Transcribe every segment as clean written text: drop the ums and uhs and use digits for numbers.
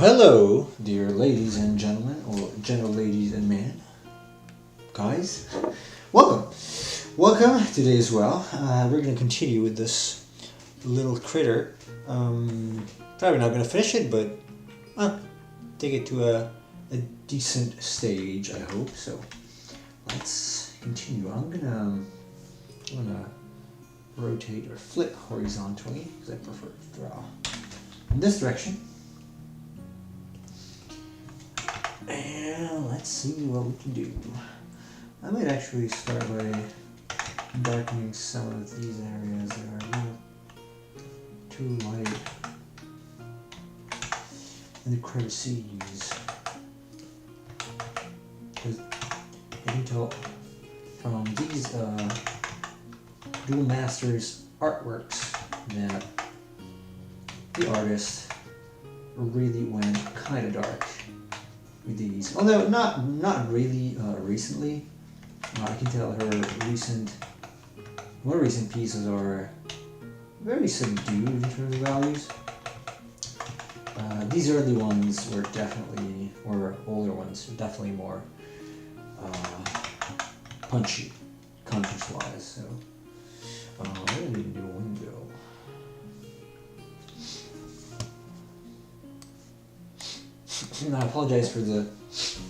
Hello, dear ladies and gentlemen, or gentle ladies and men, guys. Welcome. Welcome today as well. We're going to continue with this little critter. Probably not going to finish it, but take it to a decent stage, I hope. So let's continue. I'm gonna rotate or flip horizontally because I prefer to draw in this direction. And let's see what we can do. I might actually start by darkening some of these areas that are a little too light in the crevices. Because you can tell from these Duel Masters artworks that the artist really went kind of dark with these. Although not really recently. I can tell her more recent pieces are very subdued in terms of values. These early ones were definitely, or older ones, were definitely more punchy, contrast-wise. So, I didn't even do a window. And I apologize for the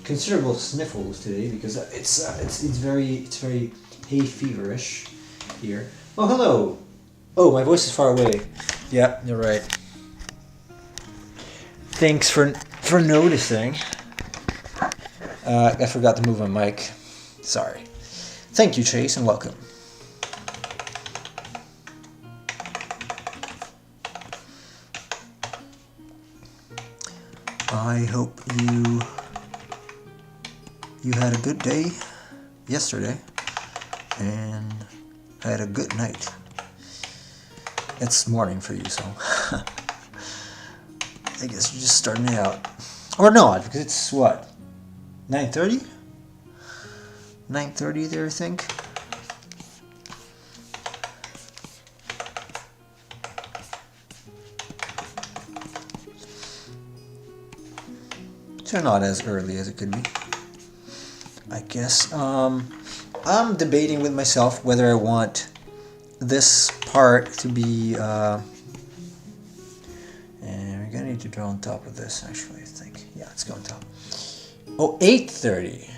considerable sniffles today because it's very hay feverish here. Oh, hello. Oh, my voice is far away. Yeah, you're right. Thanks for noticing. I forgot to move my mic. Sorry. Thank you, Chase, and welcome. I hope you had a good day yesterday and had a good night. It's morning for you, so I guess you're just starting it out. Or not, because it's what? 9:30? 9:30 there, I think. So not as early as it could be, I guess. I'm debating with myself whether I want this part to be, and we're gonna need to draw on top of this, actually, I think. Yeah, let's go on top. Oh, 8:30.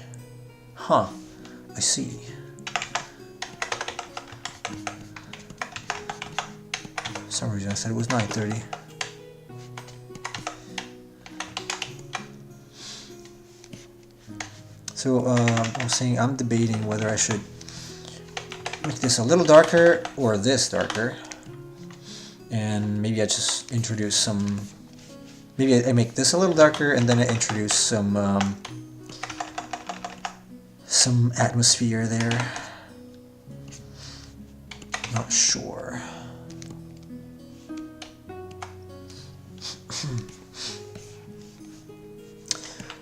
Huh, I see. For some reason I said it was 9:30. So I'm saying I'm debating whether I should make this a little darker or this darker, and maybe I just introduce some. Maybe I make this a little darker, and then I introduce some atmosphere there. Not sure.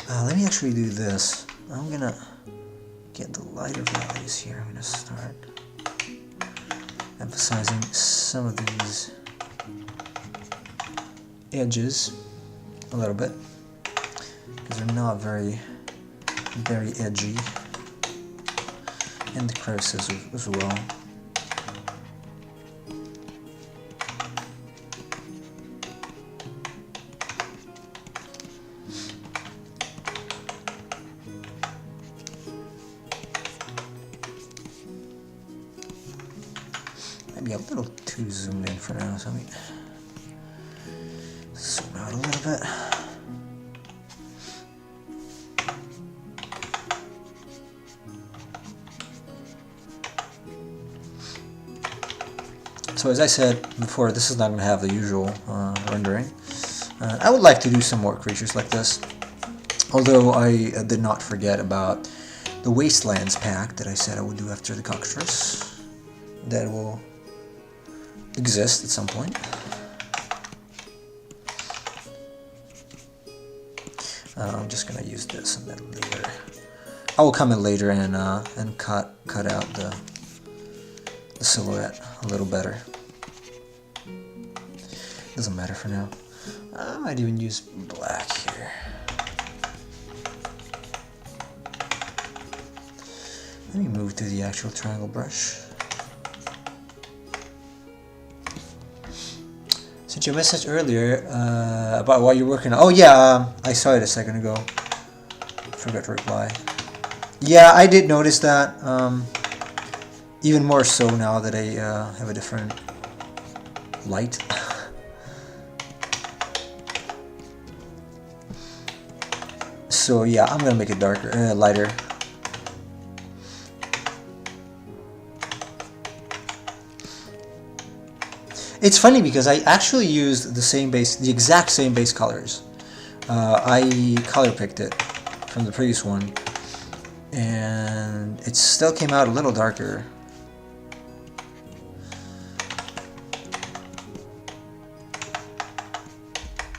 Let me actually do this. I'm gonna get the lighter values here. I'm gonna start emphasizing some of these edges a little bit because they're not very edgy, and the crevices as well. Maybe a little too zoomed in for now, so let me zoom out a little bit. So as I said before, this is not going to have the usual rendering. I would like to do some more creatures like this, although I did not forget about the Wastelands pack that I said I would do after the Cockatrice. That will exist at some point. I'm just gonna use this, and then later I will come in later and cut out the silhouette a little better. Doesn't matter for now. I might even use black here. darker. Let me move to the actual triangle brush. Sent you a message earlier about what you're working on. Oh yeah, I saw it a second ago. Forgot to reply. Yeah, I did notice that. Even more so now that I have a different light. So yeah, I'm gonna make it darker, lighter. It's funny because I actually used the exact same base colors. I color picked it from the previous one, and it still came out a little darker.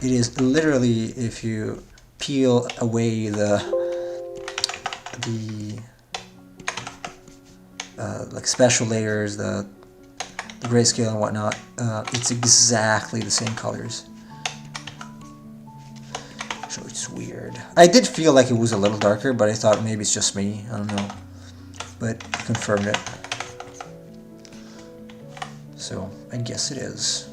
It is literally, if you peel away the like special layers, the grayscale and whatnot, it's exactly the same colors. So it's weird. I did feel like it was a little darker, but I thought maybe it's just me. I don't know. But I confirmed it. So I guess it is.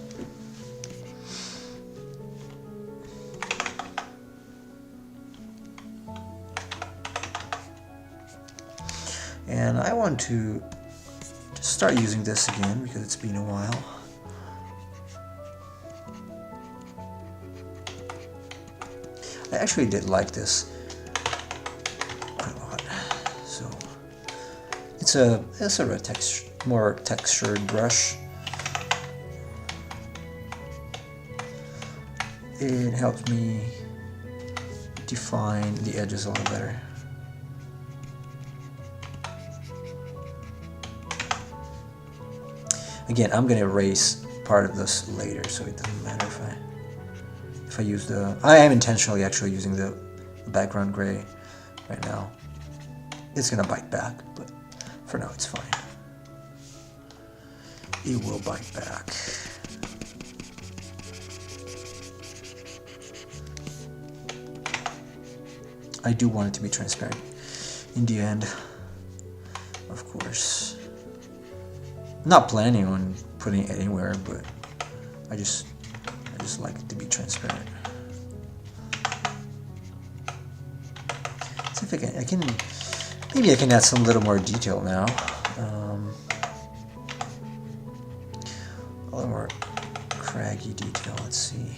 And I want to just start using this again because it's been a while. I actually did like this quite a lot. So it's a more textured brush. It helps me define the edges a little better. Again, I'm gonna erase part of this later, so it doesn't matter if I use the. I am intentionally actually using the background gray right now. It's gonna bite back, but for now it's fine. It will bite back. I do want it to be transparent in the end, of course. Not planning on putting it anywhere, but I just like it to be transparent. See if I can maybe I can add some little more detail now. A little more craggy detail. Let's see.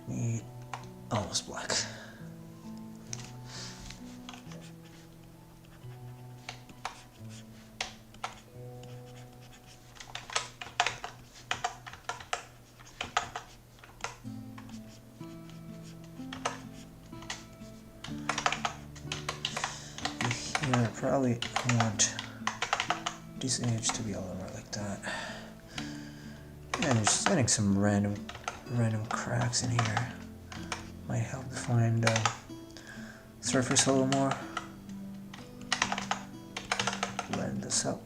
Need almost black. Here, I probably want this image to be a little more like that. And just adding some random cracks in here might help define the surface a little more. Blend this up.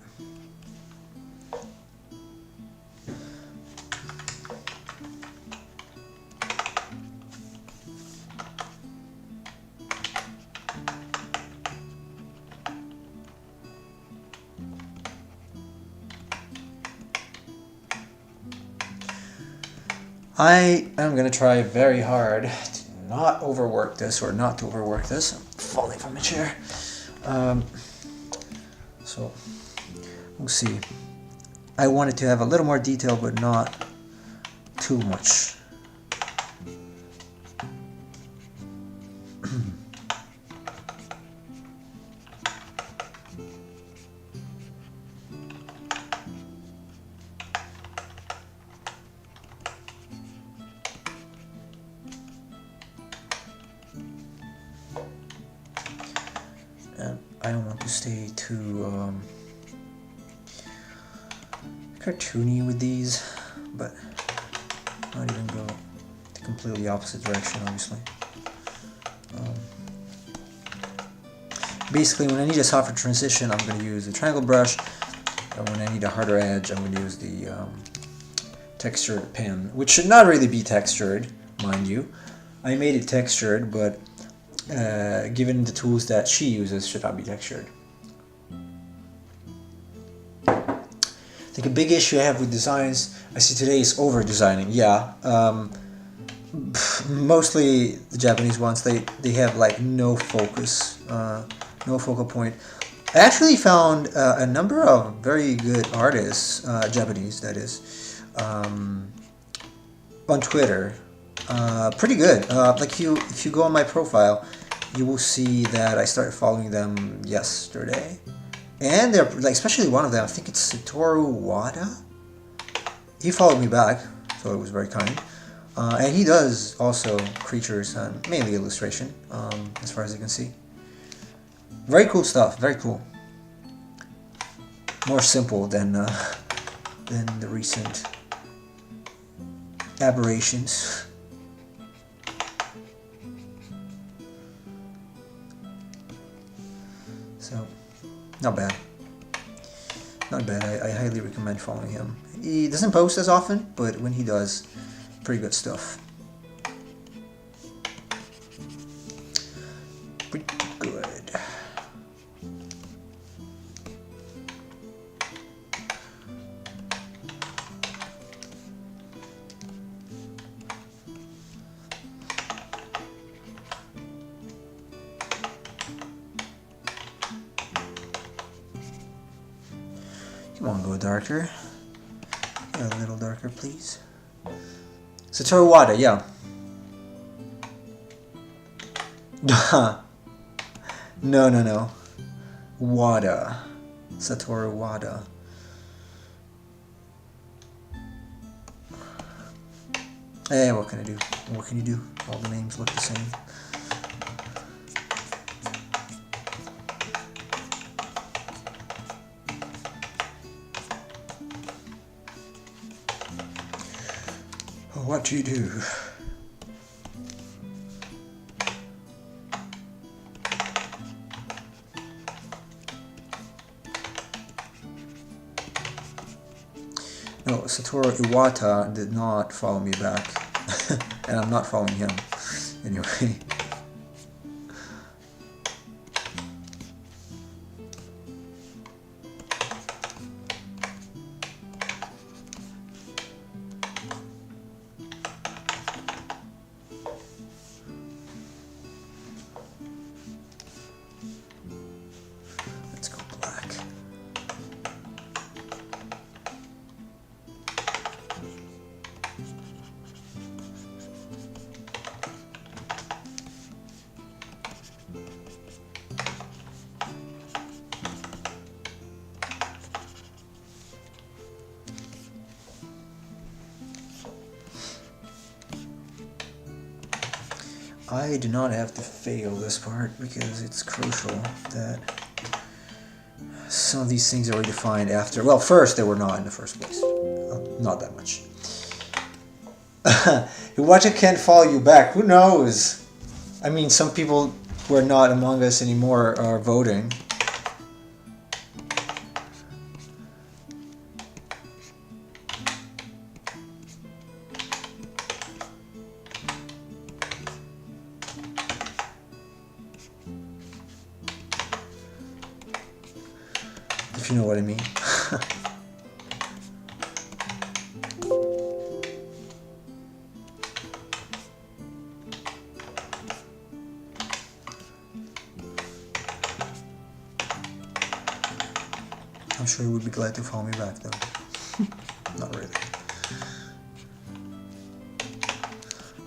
I am going to try very hard to not overwork this, or not to overwork this. I'm falling from a chair. So, we'll see. I wanted to have a little more detail, but not too much. And I don't want to stay too cartoony with these, but not even go the completely opposite direction, obviously. Basically, when I need a softer transition, I'm going to use the triangle brush, and when I need a harder edge, I'm going to use the textured pen, which should not really be textured, mind you. I made it textured, but given the tools that she uses, should not be textured. I think a big issue I have with designs I see today is over-designing. Yeah, mostly the Japanese ones, they have like no focus, no focal point. I actually found a number of very good artists, Japanese that is, on Twitter. Pretty good. Like if you go on my profile, you will see that I started following them yesterday, and they're like, especially one of them. I think it's Satoru Wada. He followed me back, so it was very kind. And he does also creatures and mainly illustration, as far as you can see. Very cool stuff. Very cool. More simple than the recent aberrations. So, not bad. Not bad. I highly recommend following him. He doesn't post as often, but when he does, pretty good stuff. Pretty good. Come on, go darker. A little darker, please. Satoru Wada, yeah. No. Wada. Satoru Wada. Hey, what can I do? What can you do? All the names look the same. What do you do? No, Satoru Iwata did not follow me back, and I'm not following him anyway. Let's go black. I do not have to fail this part because it's crucial that some of these things are redefined after. Well, first they were not in the first place. Not that much. Iwata can't follow you back. Who knows? I mean, some people who are not among us anymore are voting. If you know what I mean. I'm sure you would be glad to follow me back though. Not really.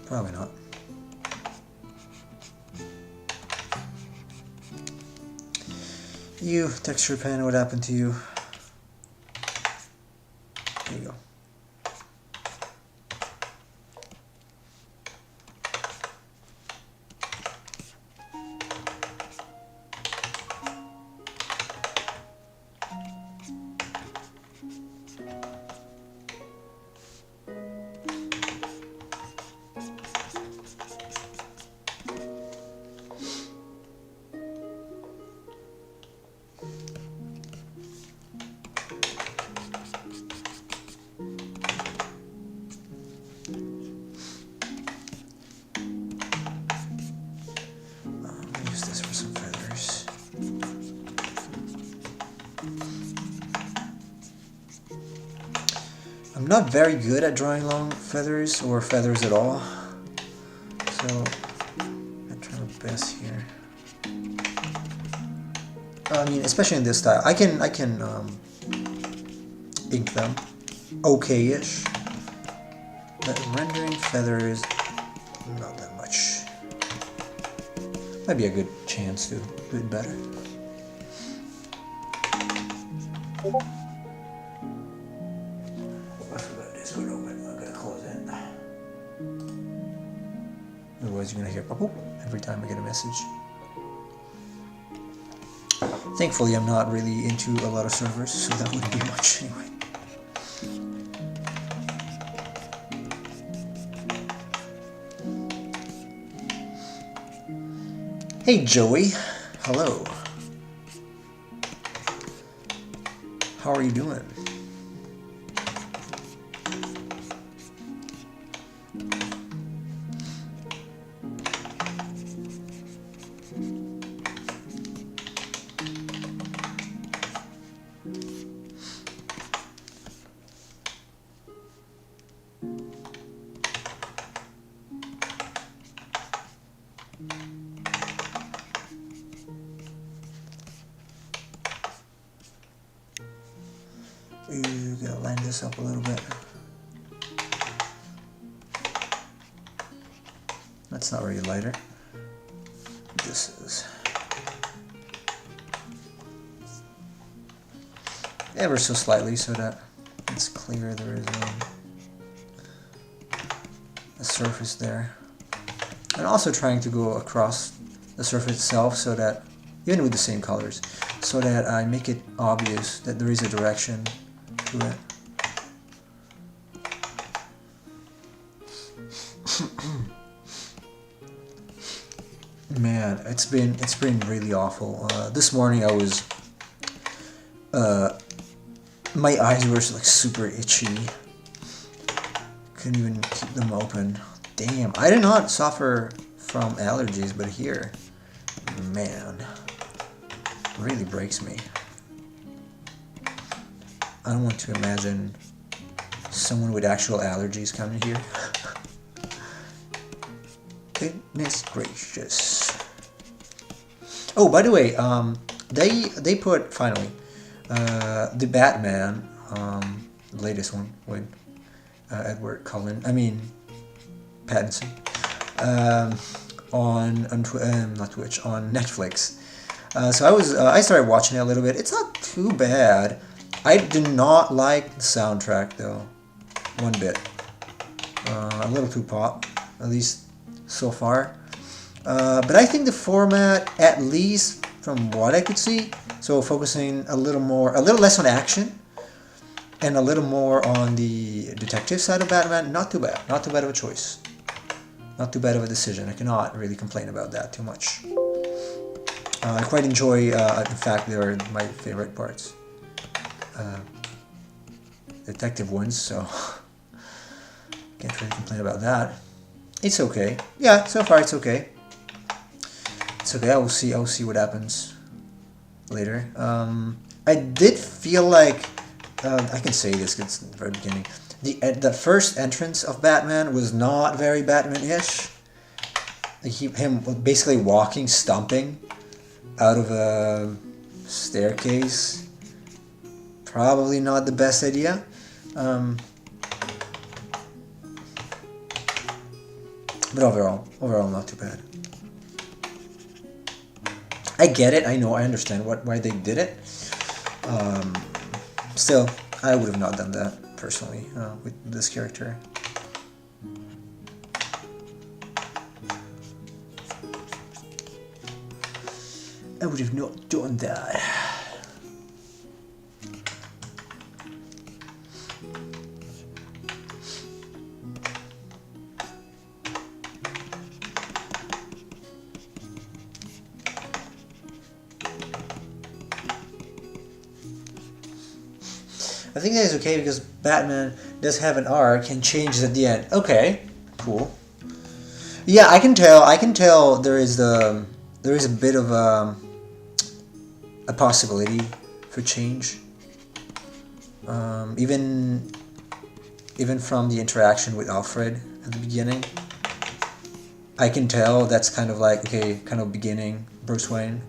Probably not. You, texture pen, what happened to you? There you go. not very good at drawing long feathers or feathers at all. So I try my best here. I mean, especially in this style, I can ink them okay-ish, but rendering feathers, not that much. Might be a good chance to do it better. I forgot this one open. I'm gonna close it. Otherwise, you're gonna hear pop every time I get a message. Thankfully, I'm not really into a lot of servers, so that wouldn't be much anyway. Hey Joey, hello. How are you doing? You gotta line this up a little bit. That's not really lighter. This is ever so slightly so that it's clear there is a surface there. And also trying to go across the surface itself so that, even with the same colors, so that I make it obvious that there is a direction to it. Man, it's been really awful. This morning I was my eyes were like super itchy. Couldn't even keep them open. Damn, I did not suffer from allergies, but here, man, really breaks me. I don't want to imagine someone with actual allergies coming here. Goodness gracious. Oh, by the way, they put finally the Batman, the latest one with Edward Cullen. I mean Pattinson. On not Twitch, on Netflix. So I started watching it a little bit. It's not too bad. I did not like the soundtrack though, one bit. A little too pop, at least so far. But I think the format, at least from what I could see, so focusing a little less on action, and a little more on the detective side of Batman, not too bad. Not too bad of a choice. Not too bad of a decision. I cannot really complain about that too much. I quite enjoy, in fact, they are my favorite parts. Detective ones, so can't really complain about that. It's okay. Yeah, so far it's okay. It's okay. I will see what happens later. I did feel like I can say this because it's the very beginning. The first entrance of Batman was not very Batman-ish. Like him basically walking, stomping out of a staircase. Probably not the best idea. But overall not too bad. I get it. I know. I understand why they did it. Still, I would have not done that personally with this character. I would have not done that. I think that is okay because Batman does have an arc and changes at the end. Okay, cool. Yeah, I can tell there is a bit of a possibility for change. Even even from the interaction with Alfred at the beginning, I can tell that's kind of like, okay, kind of beginning Bruce Wayne,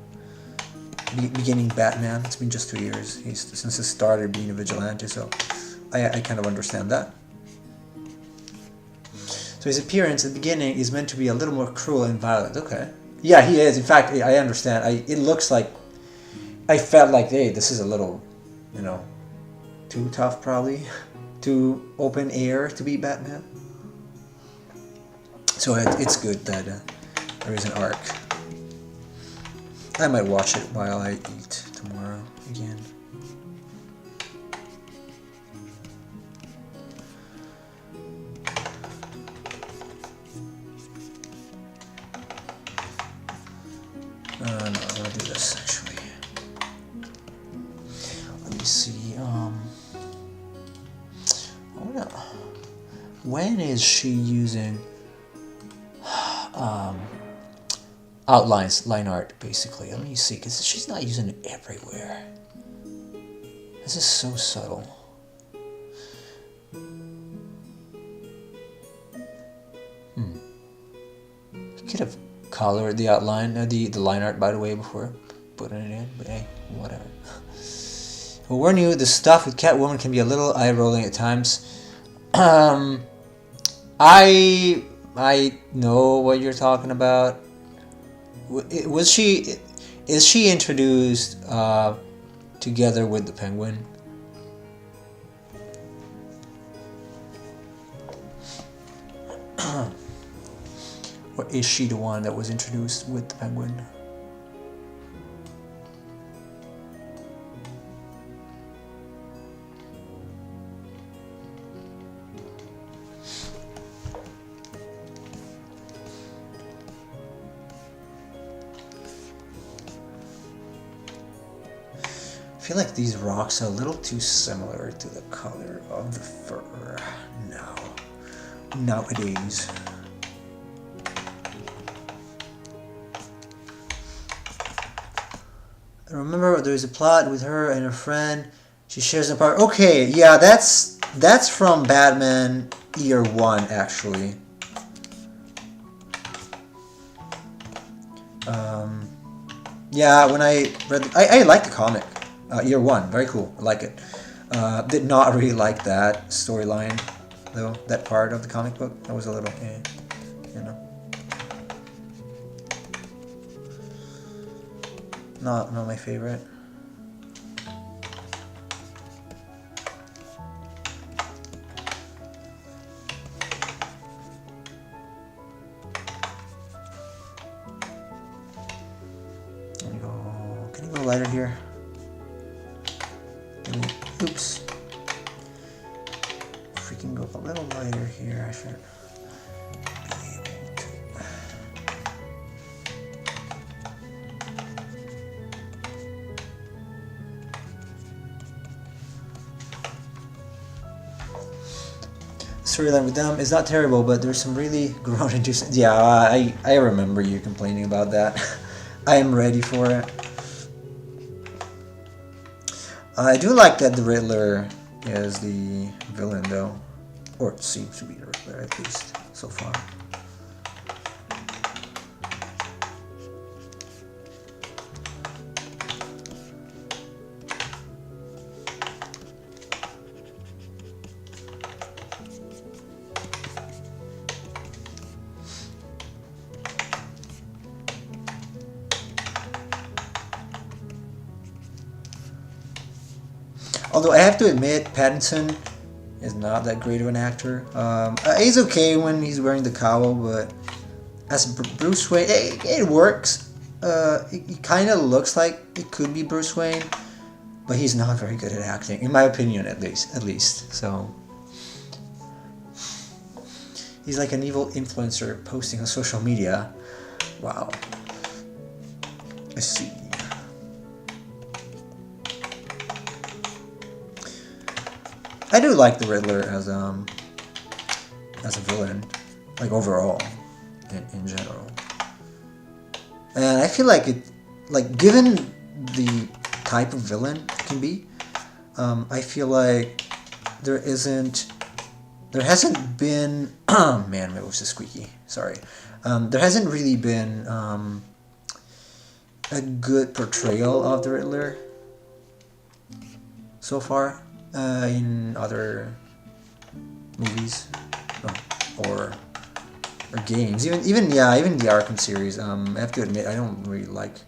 beginning Batman. It's been just 2 years since he started being a vigilante, so I kind of understand that. So his appearance at the beginning is meant to be a little more cruel and violent. Okay. Yeah, he is. In fact, I understand. It looks like, I felt like, hey, this is a little, too tough probably, too open air to be Batman. So it's good that there is an arc. I might watch it while I eat tomorrow again. No, I want to do this actually. Let me see. When is she using outlines, line art, basically? Let me see, because she's not using it everywhere. This is so subtle. Could have colored the outline, the line art, by the way, before putting it in, but hey, whatever. Well, warn you, the stuff with Catwoman can be a little eye-rolling at times. I know what you're talking about. Is she introduced together with the Penguin? Or is she the one that was introduced with the Penguin? I feel like these rocks are a little too similar to the color of the fur nowadays. I remember there's a plot with her and her friend. She shares an apartment. Okay, yeah, that's from Batman Year One, actually. Yeah, when I read, I like the comic. Year One, very cool. I like it. Did not really like that storyline, though. That part of the comic book, that was a little, not my favorite. Can you go lighter here? Oops. If we can go a little lighter here, I should be able to. Storyline with them is not terrible, but there's some really groan-inducing. Yeah, I remember you complaining about that. I am ready for it. I do like that the Riddler is the villain, though. Or it seems to be the Riddler, at least, so far. Although I have to admit, Pattinson is not that great of an actor. He's okay when he's wearing the cowl, but as Bruce Wayne, it works. He kind of looks like it could be Bruce Wayne, but he's not very good at acting, in my opinion, at least. So he's like an evil influencer posting on social media. Wow. I see. I do like the Riddler as a villain, like overall, in general. And I feel like given the type of villain it can be, I feel like there isn't there hasn't been. Oh man, it was just squeaky. Sorry. There hasn't really been a good portrayal of the Riddler so far in other movies or games. Even the Arkham series. I have to admit, I don't really like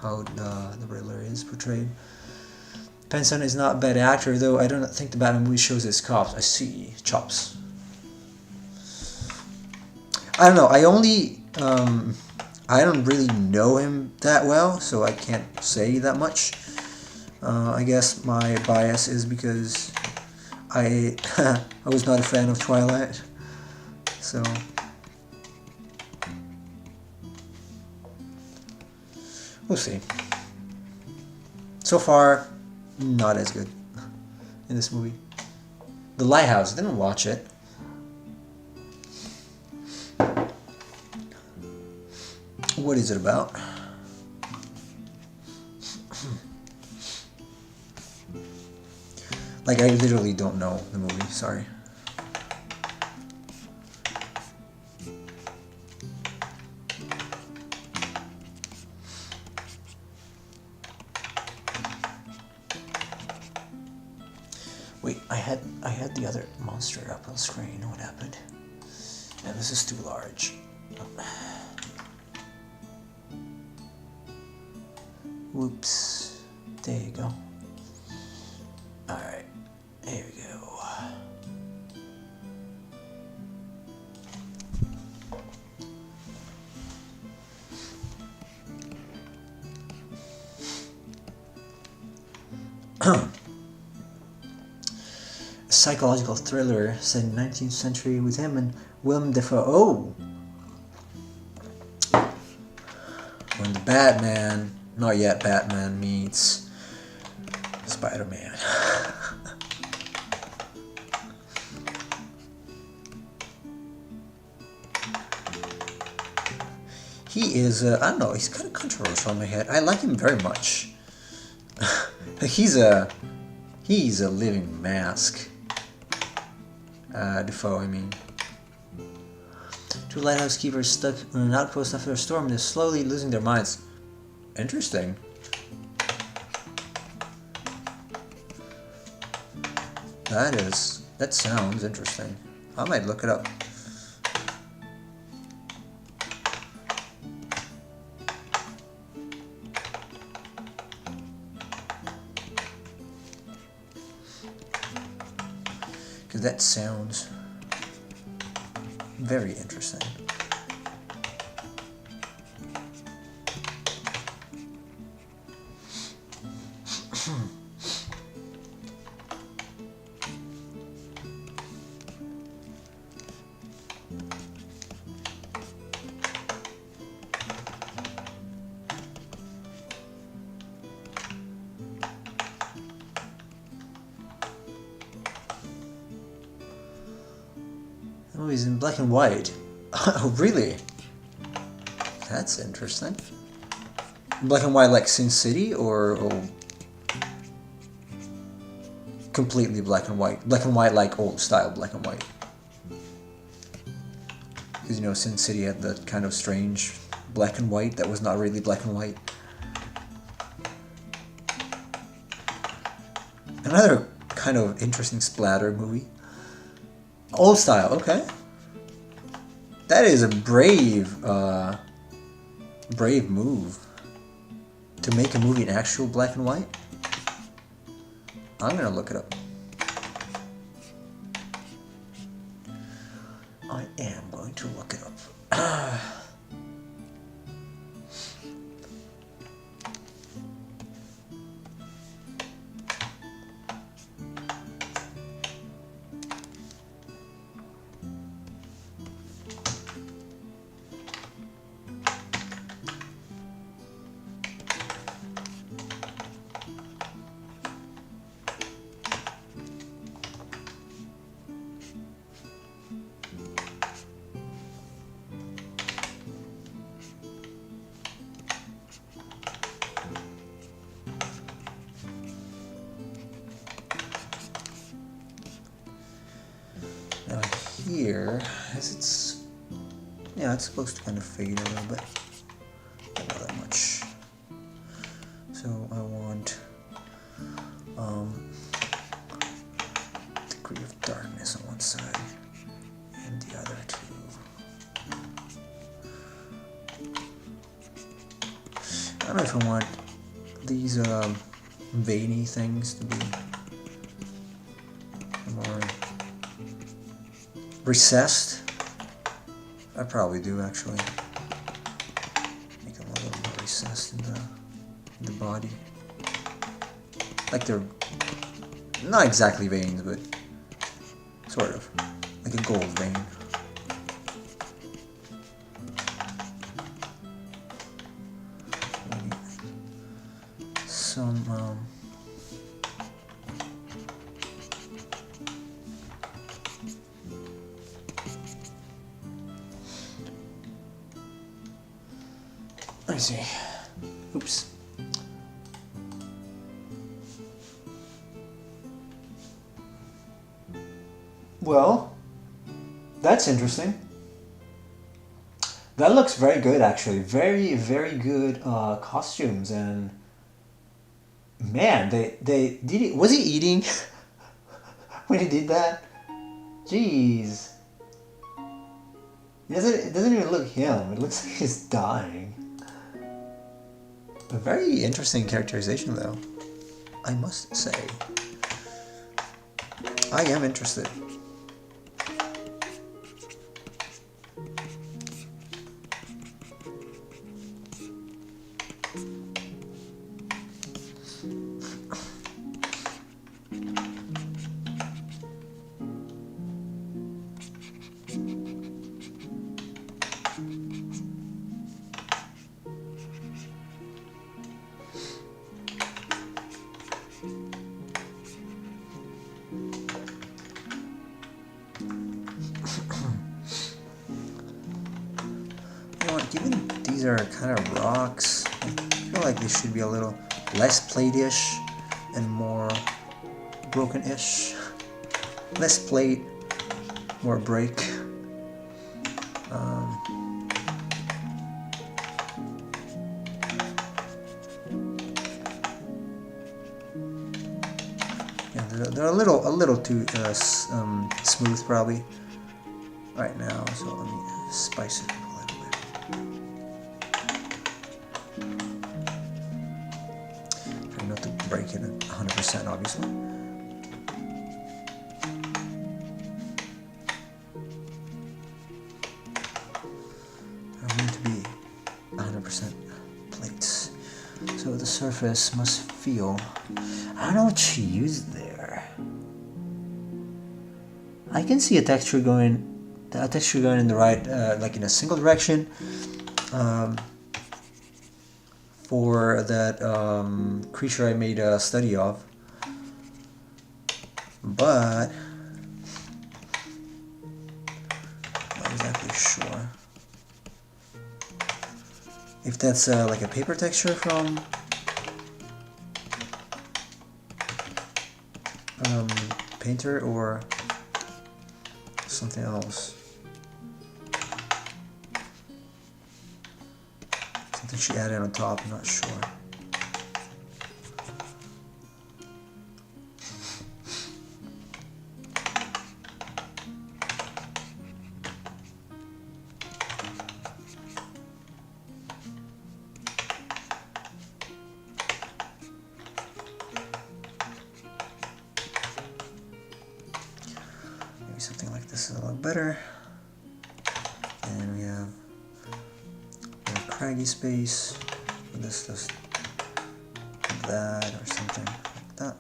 how the Riddler is portrayed. Pattinson is not a bad actor, though I don't think the Batman movie shows his chops. I see chops. I don't know. I don't really know him that well, so I can't say that much. I guess my bias is because I I was not a fan of Twilight, so. We'll see. So far, not as good in this movie. The Lighthouse, I didn't watch it. What is it about? Like, I literally don't know the movie, sorry. Wait, I had the other monster up on screen. What happened? Yeah, this is too large. Whoops. There you go. Alright. There we go. A psychological thriller set in 19th century with him and Willem Dafoe. Oh! When the Batman, not yet Batman, meets Spider-Man. He is, I don't know, he's kind of controversial in my head. I like him very much. He's a living mask. Defoe, I mean. Two lighthouse keepers stuck on an outpost after a storm and are slowly losing their minds. Interesting. That sounds interesting. I might look it up. Because that sounds very interesting. The movie's in black and white. Oh, really? That's interesting. Black and white like Sin City or completely black and white? Black and white like old style black and white. Because, you know, Sin City had that kind of strange black and white that was not really black and white. Another kind of interesting splatter movie. Old style, okay. That is a brave move. To make a movie in actual black and white. I'm gonna look it up. I am going to look it up. here, as it's, yeah, it's supposed to kind of fade a little bit, but not that much. So I want degree of darkness on one side and the other too. I don't know if I want these veiny things to be more recessed. I probably do actually. Make them a little more recessed in the body. Like they're not exactly veins, but sort of. Like a gold vein. Maybe some let me see. Oops. Well, that's interesting. That looks very good, actually. Very, very good costumes, and man, they did it. Was he eating when he did that? Jeez. It doesn't even look him. It looks like he's dying. A very interesting characterization, though. I must say. I am interested. Given these are kind of rocks, I feel like they should be a little less plate-ish and more broken-ish. Less plate, more break. Yeah, they're a little too smooth probably right now. So let me spice it. Break it at 100%, obviously. I want it to be 100% plates. So the surface must feel... I don't know what she used there. I can see a texture going in the right, like in a single direction. For that creature I made a study of, but not exactly sure if that's like a paper texture from Painter or something else. Something she added on top, I'm not sure. Maybe something like this is a lot better. And we have craggy space. This just that or something like that.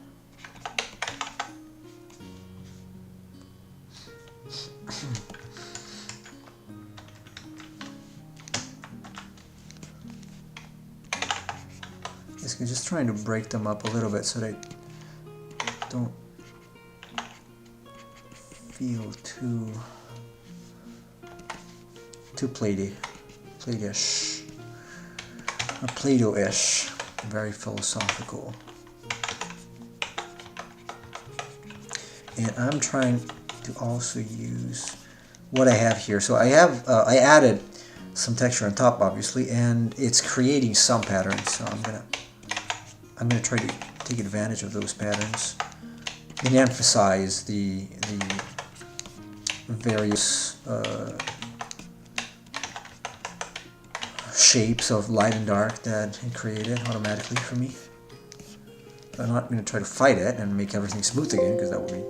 Basically just trying to break them up a little bit so they don't feel too plate-ish. Or Play-Doh-ish, very philosophical. And I'm trying to also use what I have here. So I added some texture on top, obviously, and it's creating some patterns. So I'm gonna try to take advantage of those patterns and emphasize the various shapes of light and dark that it created automatically for me. I'm not going to try to fight it and make everything smooth again, because that would be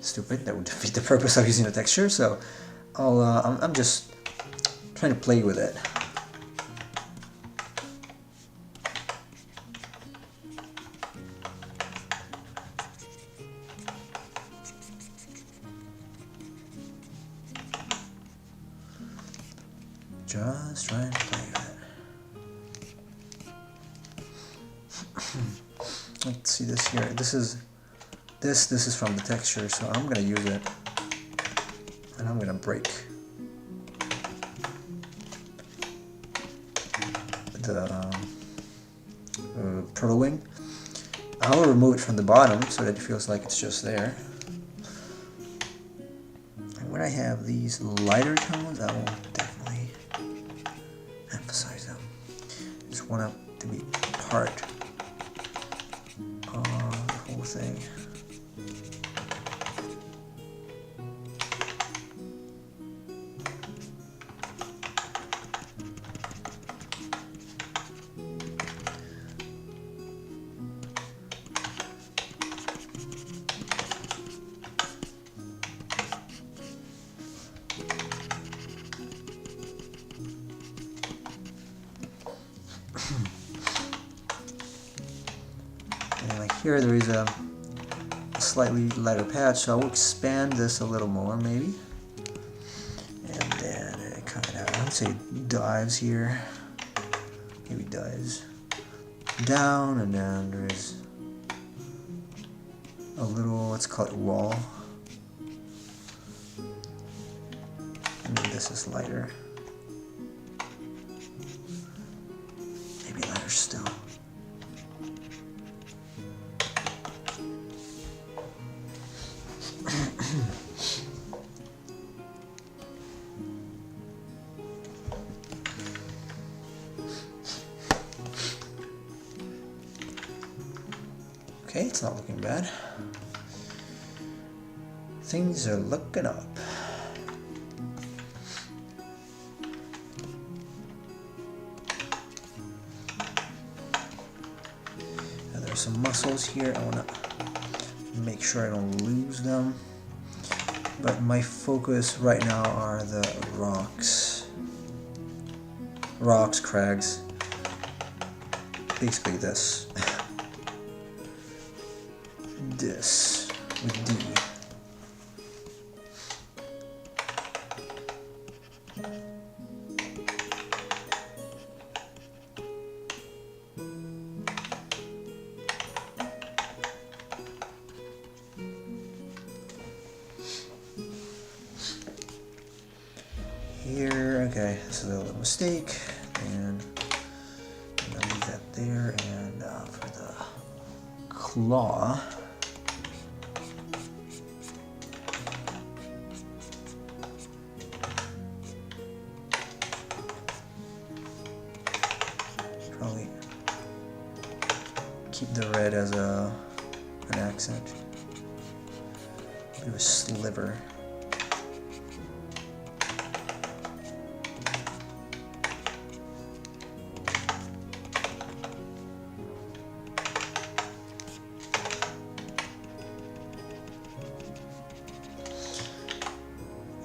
stupid. That would defeat the purpose of using the texture. So I'm just trying to play with it. Just trying to play with it. Let's see this here. This is from the texture, so I'm gonna use it, and I'm gonna break the Proto Wing. I'll remove it from the bottom so that it feels like it's just there. And when I have these lighter tones, I will definitely emphasize them. Just want it to be part of the whole thing. And like here, there is a slightly lighter patch, so I will expand this a little more, maybe. And then it kind of, I would say, dives here. Maybe dives down, and then there is a little, let's call it wall. And then this is lighter. Maybe lighter still. Okay, it's not looking bad. Things are looking up. Now there's some muscles here. I want to make sure I don't lose them. But my focus right now are the rocks. Rocks, crags. Basically this. This with D. Here, okay, this is a little mistake, and I'm gonna leave that there, and for the claw, probably keep the red as an accent. Bit of a sliver.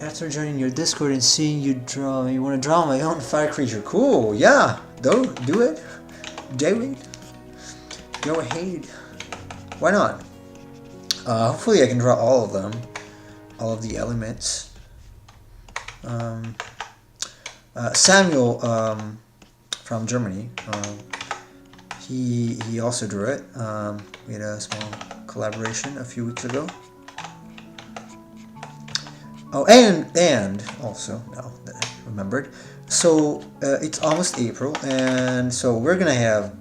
After joining your Discord and seeing you draw, you want to draw my own fire creature. Cool, yeah, do it. Do it. Go ahead. Why not? Hopefully I can draw all of them. All of the elements. Samuel from Germany, he also drew it. We had a small collaboration a few weeks ago. Oh, and also, now that I remembered, so it's almost April, and so we're gonna have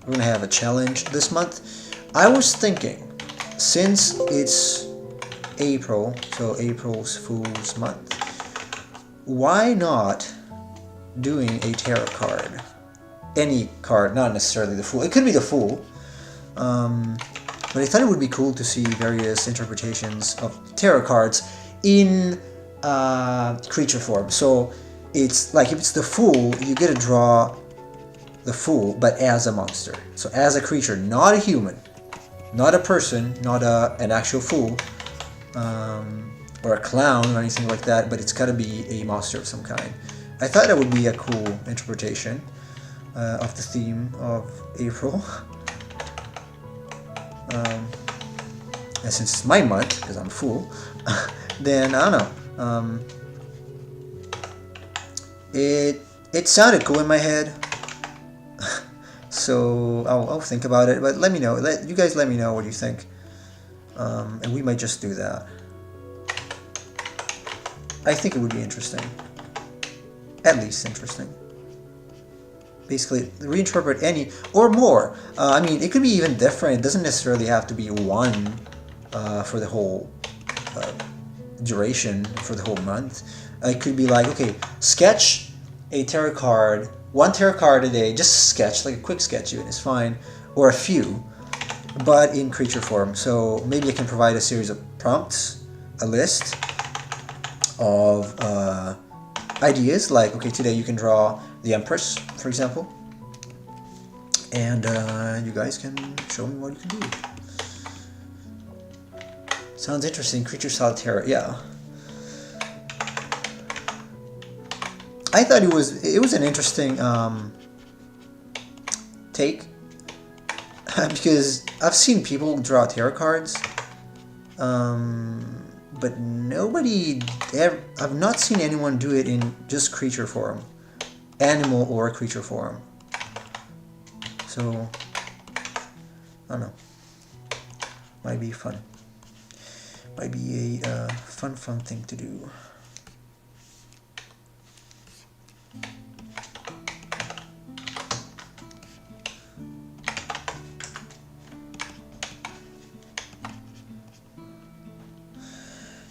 a challenge this month. I was thinking, since it's April, so April's Fool's Month, why not doing a tarot card? Any card, not necessarily the Fool. It could be the Fool. But I thought it would be cool to see various interpretations of tarot cards in creature form. So it's like if it's the Fool, you get to draw the Fool, but as a monster. So as a creature, not a human, not a person, not an actual fool, or a clown or anything like that, but it's got to be a monster of some kind. I thought that would be a cool interpretation of the theme of April. And since it's my month, because I'm a fool, then I don't know. It sounded cool in my head, so I'll think about it. But let me know. You guys let me know what you think, and we might just do that. I think it would be interesting, at least interesting. Basically, reinterpret any or more. I mean, it could be even different. It doesn't necessarily have to be one for the whole duration, for the whole month. It could be like, okay, sketch a tarot card, one tarot card a day, just sketch, like a quick sketch even is fine, or a few, but in creature form. So maybe I can provide a series of prompts, a list of ideas, like, okay, today you can draw the Empress, for example, and you guys can show me what you can do. Sounds interesting. Creature style tarot, yeah. I thought it was an interesting take, because I've seen people draw tarot cards, but I've not seen anyone do it in just creature form, animal or creature form. So I don't know, might be fun, might be a fun thing to do.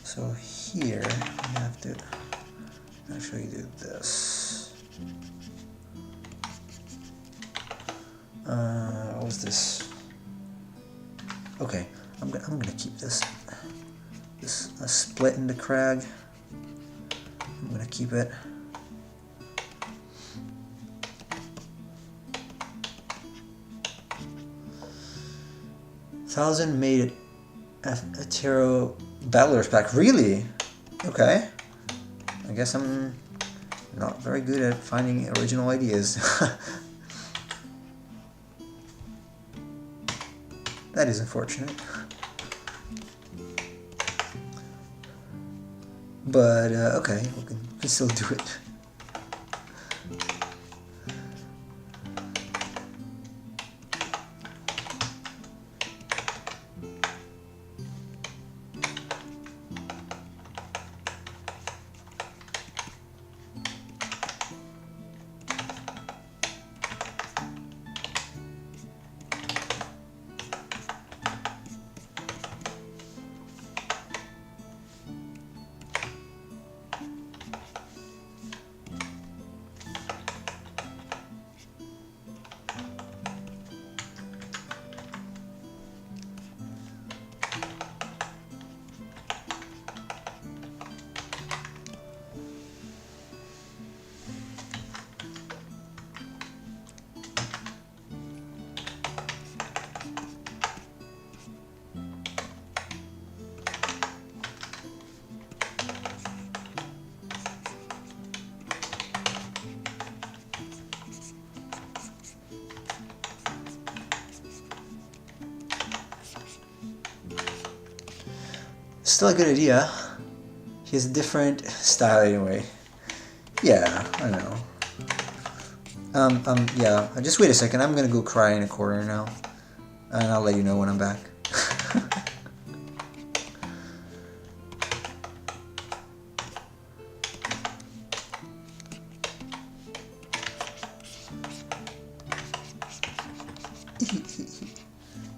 So here we have to actually do this. What was this? Okay, I'm gonna keep this a split in the crag. I'm gonna keep it. Thousand made a tarot battlers pack. Really? Okay. I guess I'm not very good at finding original ideas. That is unfortunate. But okay, we can still do it. Still a good idea. He has a different style anyway. Yeah, I know. Yeah. Just wait a second. I'm gonna go cry in a corner now, and I'll let you know when I'm back.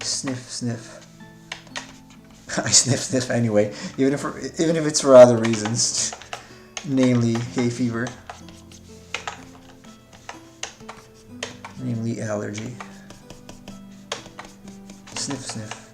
Sniff, sniff. I sniff anyway, even if it's for other reasons. namely hay fever, namely allergy. Sniff, sniff.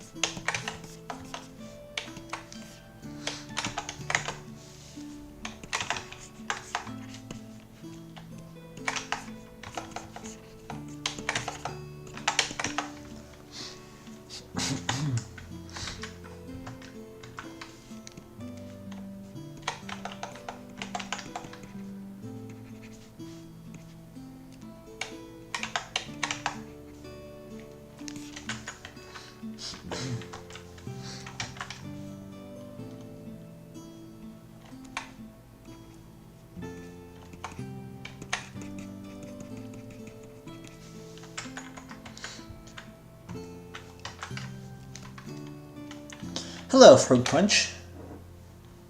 Hello, Fruit Punch.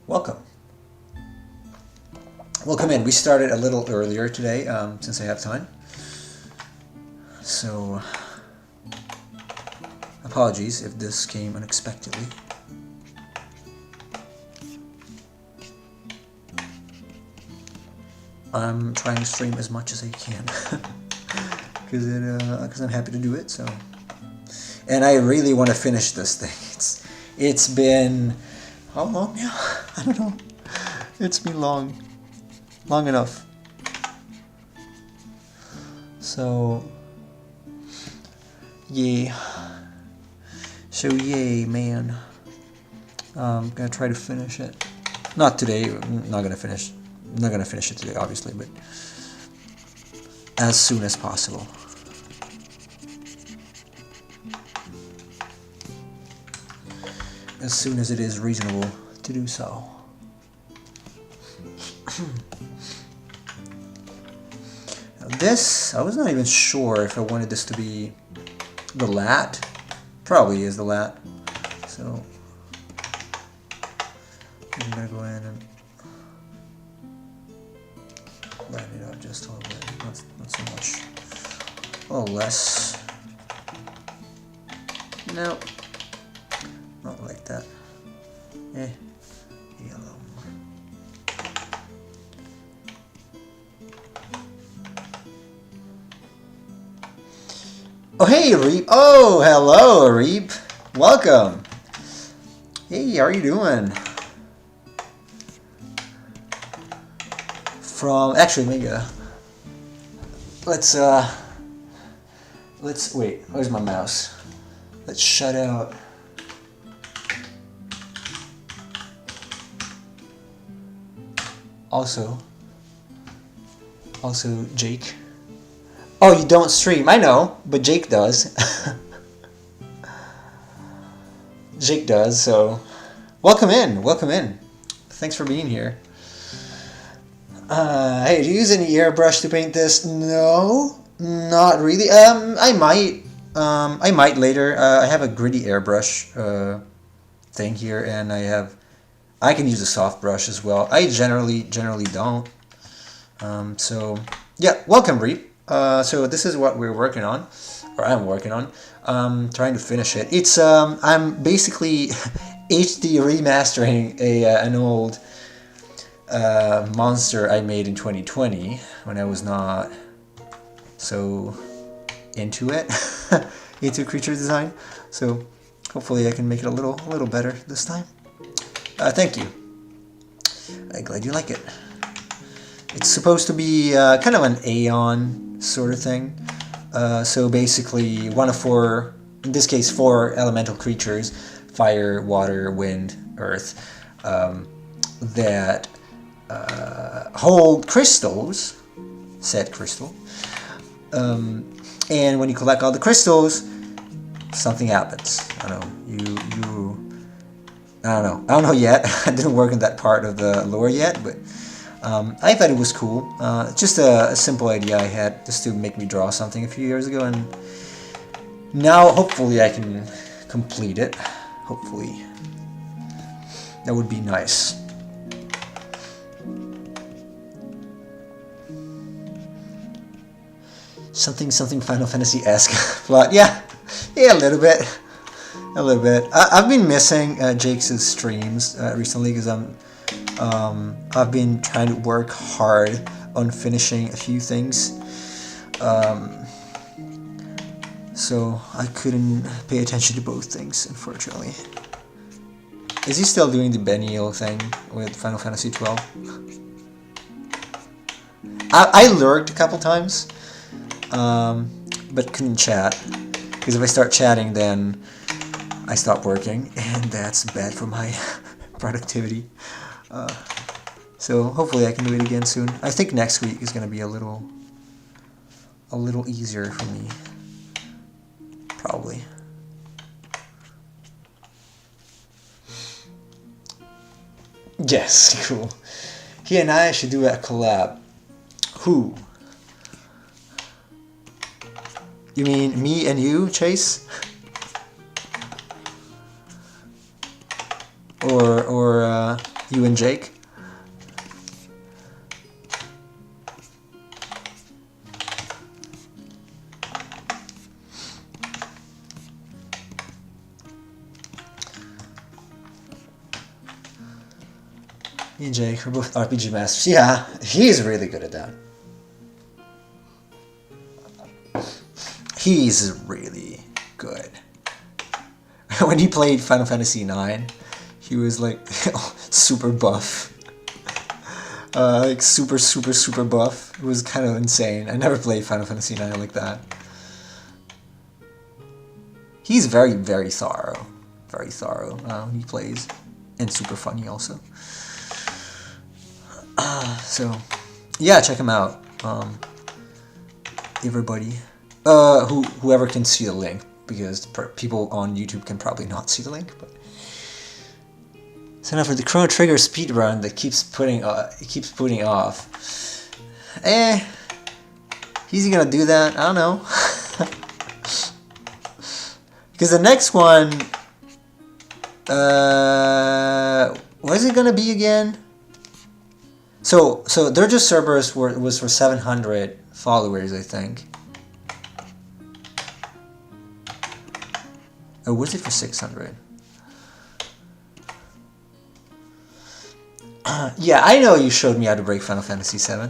Welcome. Welcome in. We started a little earlier today, since I have time. So, apologies if this came unexpectedly. I'm trying to stream as much as I can because I'm happy to do it. So, and I really want to finish this thing. It's been how long now? I don't know. It's been long enough. So, yeah. So yay, man. I'm gonna try to finish it. Not today. I'm not gonna finish it today, obviously, but as soon as possible. As soon as it is reasonable to do so. Now this, I was not even sure if I wanted this to be the lat. Probably is the lat. So I'm gonna go in and line it up just a little bit. Not so much. A little less. No. Not like that. Yellow. Oh, hey, Reap. Oh, hello, Reap. Welcome. Hey, how are you doing? Actually, maybe, let's, wait, where's my mouse? Let's shut out. Also, Jake. Oh, you don't stream. I know, but Jake does. Jake does, so welcome in. Thanks for being here. Hey, do you use any airbrush to paint this? No, not really. I might later. I have a gritty airbrush thing here, and I can use a soft brush as well. I generally don't. So yeah, welcome, Reap. So this is what we're working on, or I'm working on. Trying to finish it. It's I'm basically HD remastering an old monster I made in 2020 when I was not so into it, into creature design. So hopefully I can make it a little better this time. Thank you. I'm glad you like it. It's supposed to be kind of an Aeon sort of thing. So basically, one of four, in this case, 4 elemental creatures, fire, water, wind, earth, that hold crystals, said crystal. And when you collect all the crystals, something happens. I don't know. I don't know yet. I didn't work in that part of the lore yet, but I thought it was cool. Just a simple idea I had just to make me draw something a few years ago, and now hopefully I can complete it. Hopefully. That would be nice. Something Final Fantasy-esque plot. Yeah, a little bit. I've been missing Jake's streams recently because I'm I've been trying to work hard on finishing a few things. So I couldn't pay attention to both things, unfortunately. Is he still doing the Benioff thing with Final Fantasy XII? I lurked a couple times, but couldn't chat. Because if I start chatting, then I stop working, and that's bad for my productivity. So hopefully I can do it again soon. I think next week is going to be a little easier for me. Probably. Yes, cool. He and I should do a collab. Who? You mean me and you, Chase? Or you and Jake? Me and Jake are both RPG masters. Yeah, he's really good at that. He's really good. When he played Final Fantasy IX, he was like super buff. Like super buff. It was kind of insane. I never played Final Fantasy IX like that. He's very thorough. Very thorough when he plays. And super funny also. So, yeah, check him out. Everybody. Whoever can see the link, because people on YouTube can probably not see the link. But sign up for the Chrono Trigger speedrun that keeps putting off. He's gonna do that. I don't know. Because the next one, what is it gonna be again? So their just Cerberus was for 700 followers, I think. Or was it for 600? Yeah, I know you showed me how to break Final Fantasy VII,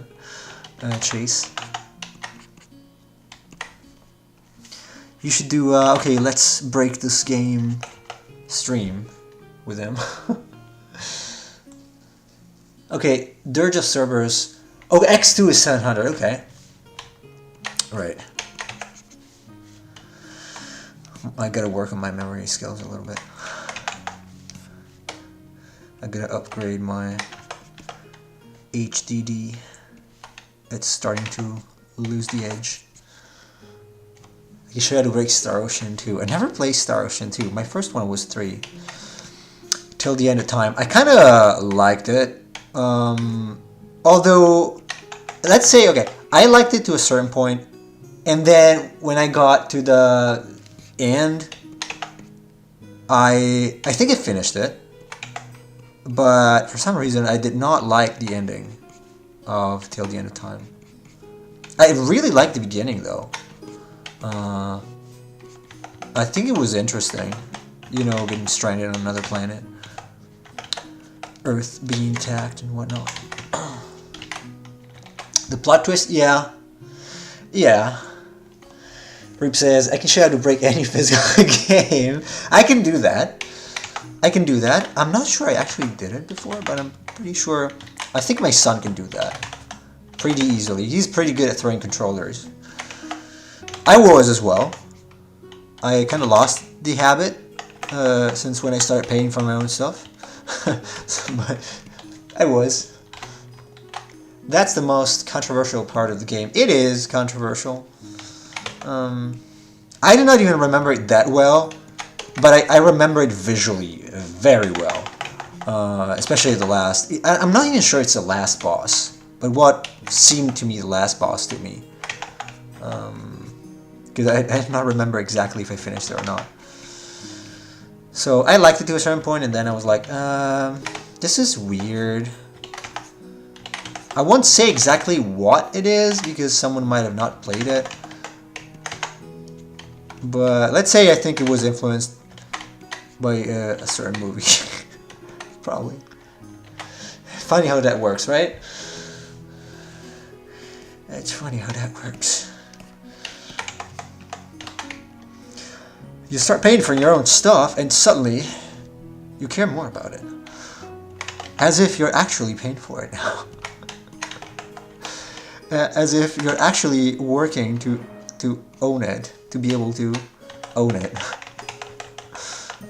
Chase. You should do, okay, let's break this game stream with him. Okay, Dirge of Cerberus. Oh, X2 is 700, okay. Right. I gotta work on my memory skills a little bit. I gotta upgrade my HDD. It's starting to lose the edge. You should have to break Star Ocean 2. I never played Star Ocean 2. My first one was 3. Till the End of Time. I kinda liked it. Although, let's say, okay, I liked it to a certain point, and then when I got to the end, I think I finished it, but for some reason I did not like the ending of Till the End of Time. I really liked the beginning though. I think it was interesting, you know, getting stranded on another planet, Earth being attacked and whatnot. The plot twist, yeah. Reap says, I can show you how to break any physical game. I can do that. I'm not sure I actually did it before, but I'm pretty sure. I think my son can do that pretty easily. He's pretty good at throwing controllers. I was as well. I kind of lost the habit since when I started paying for my own stuff. But I was. That's the most controversial part of the game. It is controversial. I do not even remember it that well, but I remember it visually very well. Especially the last... I'm not even sure it's the last boss, but what seemed to me the last boss to me. Because I do not remember exactly if I finished it or not. So I liked it to a certain point, and then I was like, this is weird. I won't say exactly what it is, because someone might have not played it. But let's say I think it was influenced by a certain movie. Probably. Funny how that works, right? It's funny how that works. You start paying for your own stuff and suddenly you care more about it. As if you're actually paying for it now. As if you're actually working to own it, to be able to own it.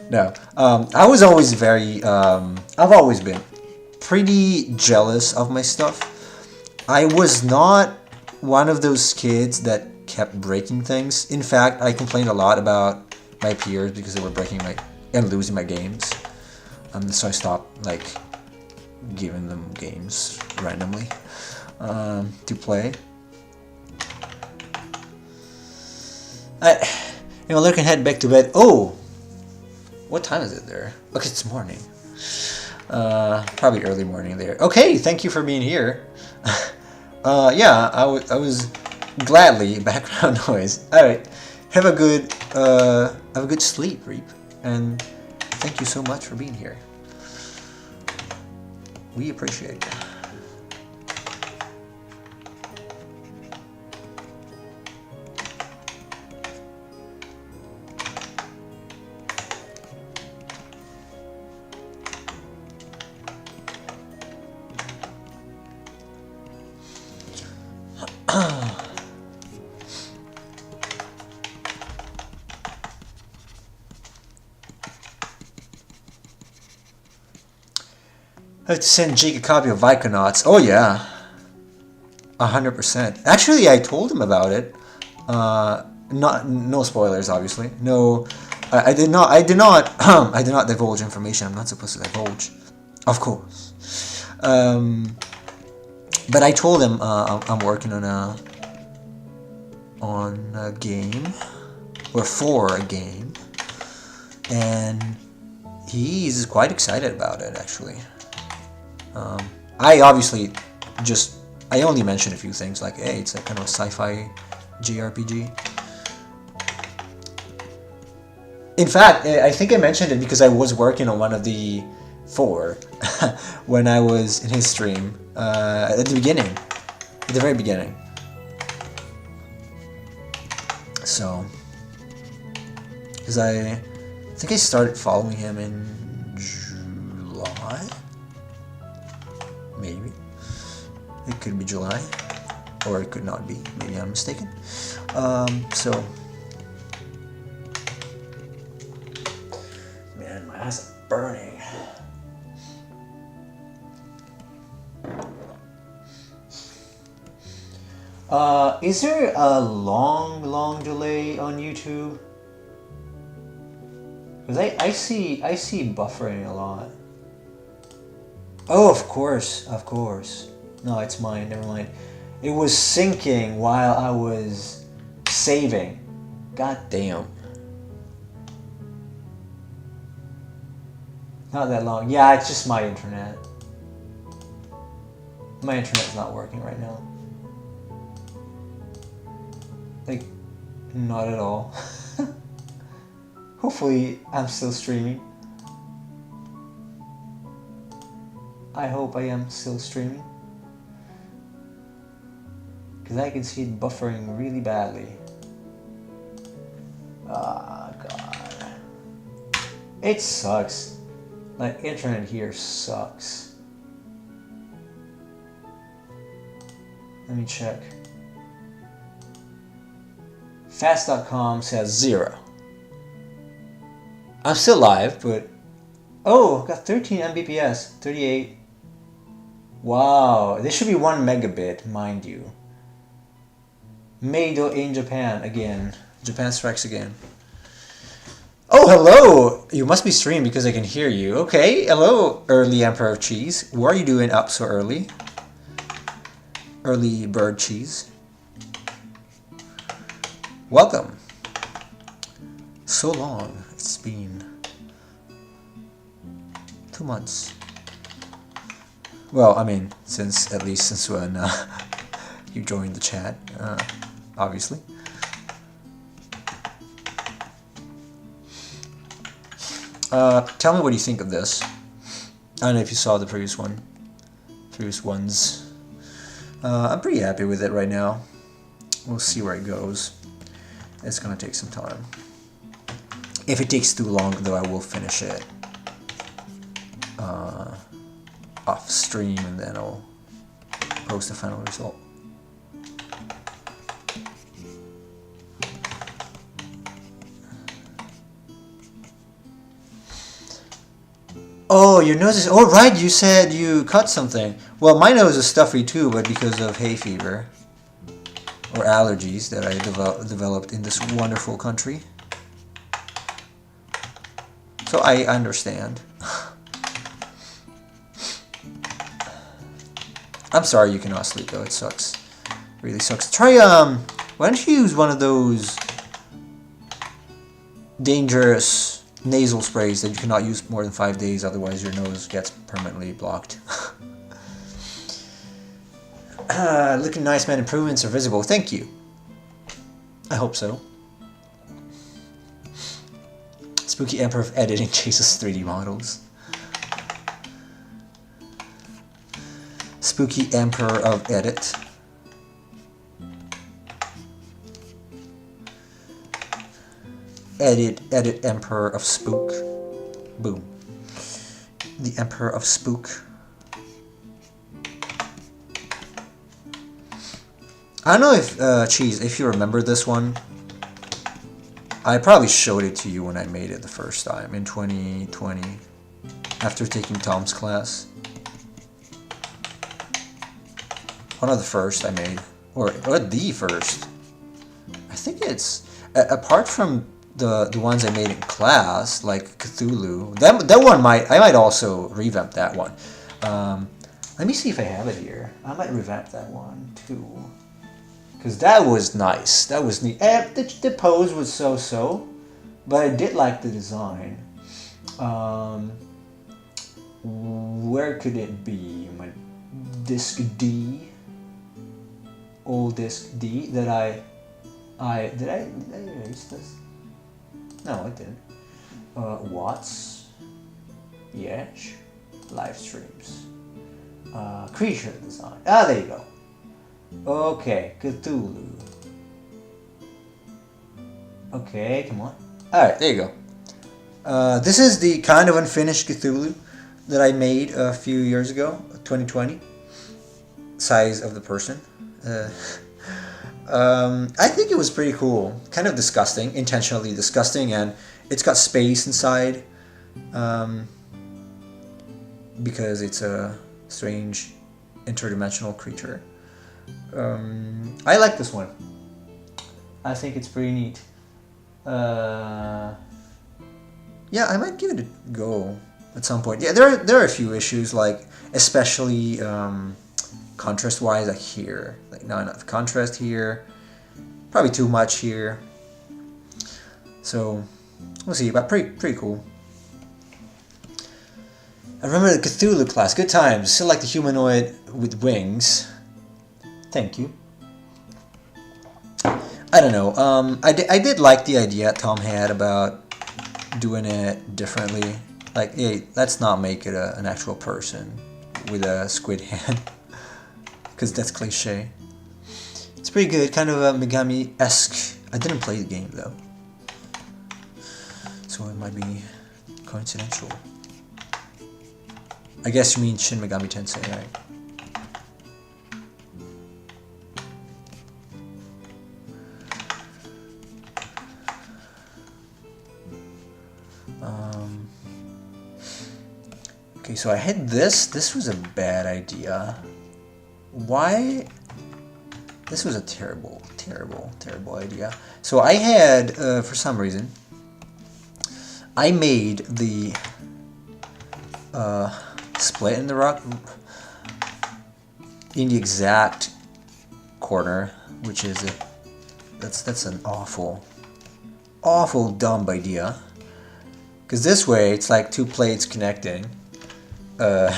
No, I was always very, I've always been pretty jealous of my stuff. I was not one of those kids that kept breaking things. In fact, I complained a lot about my peers because they were breaking and losing my games. So I stopped like giving them games randomly to play. Looking head back to bed. Oh, what time is it there? Okay, it's morning. Probably early morning there. Okay, thank you for being here. Yeah, I was gladly background noise. All right, have a good sleep, Reap, and thank you so much for being here. We appreciate it. I have to send Jake a copy of Vyconauts. Oh yeah, 100%. Actually, I told him about it. No spoilers, obviously. No, I did not. I did not divulge information I'm not supposed to divulge, of course. But I told him I'm working on a game, or for a game, and he's quite excited about it actually. I obviously I only mentioned a few things like, hey, it's a kind of a sci-fi JRPG. In fact, I think I mentioned it because I was working on one of the 4 when I was in his stream at the very beginning. So, because I think I started following him in July. Maybe. It could be July. Or it could not be. Maybe I'm mistaken. So. Man, my eyes are burning. Is there a long delay on YouTube? Because I see buffering a lot. Oh, of course. No, it's mine, never mind. It was syncing while I was saving. God damn. Not that long. Yeah, it's just my internet. My internet's not working right now. Like, not at all. Hopefully, I'm still streaming. I hope I am still streaming. Because I can see it buffering really badly. Ah, God. It sucks. Like, internet here sucks. Let me check. Fast.com says 0. I'm still live, but... Oh, I've got 13 Mbps, 38. Wow, this should be 1 megabit, mind you. Made in Japan again. Japan strikes again. Oh, hello! You must be streaming because I can hear you. Okay, hello, early Emperor of Cheese. What are you doing up so early? Early bird cheese. Welcome. So long. It's been 2 months. Well, I mean, at least since when you joined the chat, obviously. Tell me what you think of this. I don't know if you saw the previous one. previous ones. I'm pretty happy with it right now. We'll see where it goes. It's gonna take some time. If it takes too long, though, I will finish it off stream, and then I'll post the final result. Oh, your nose is... Oh, right, you said you cut something. Well, my nose is stuffy too, but because of hay fever or allergies that I developed in this wonderful country. So I understand. I'm sorry you cannot sleep though, it sucks. It really sucks. Try, why don't you use one of those dangerous nasal sprays that you cannot use more than 5 days, otherwise your nose gets permanently blocked. Looking nice, man. Improvements are visible. Thank you. I hope so. Spooky Emperor of Editing chases 3D models. Spooky Emperor of Edit. Edit Emperor of Spook. Boom. The Emperor of Spook. I don't know if, Cheese, if you remember this one. I probably showed it to you when I made it the first time in 2020 after taking Tom's class. One of the first I made, or the first. I think it's apart from the ones I made in class, like Cthulhu. That one I might also revamp that one. Let me see if I have it here. I might revamp that one too. Because that was nice. That was neat. The pose was so-so, but I did like the design. Where could it be? My disc D, old disc D that did I erase this? No, I didn't. Watts, Yesh, live streams, creature design. Ah, there you go. Okay, Cthulhu. Okay, come on. Alright, there you go. This is the kind of unfinished Cthulhu that I made a few years ago, 2020. Size of the person. I think it was pretty cool. Kind of disgusting, intentionally disgusting, and it's got space inside. Because it's a strange interdimensional creature. I like this one. I think it's pretty neat. Yeah, I might give it a go at some point. Yeah, there are a few issues, like especially contrast-wise, like here, like not enough contrast here, probably too much here. So we'll see, but pretty cool. I remember the Cthulhu class. Good times. Still like the humanoid with wings. Thank you. I don't know. I did like the idea Tom had about doing it differently. Like, hey, let's not make it an actual person with a squid hand, because that's cliche. It's pretty good, kind of a Megami-esque. I didn't play the game though, so it might be coincidental. I guess you mean Shin Megami Tensei, right? Okay, so I had this. This was a bad idea. Why? This was a terrible idea. So I had, for some reason, I made the split in the rock in the exact corner, which is that's an awful dumb idea. Because this way it's like two plates connecting, and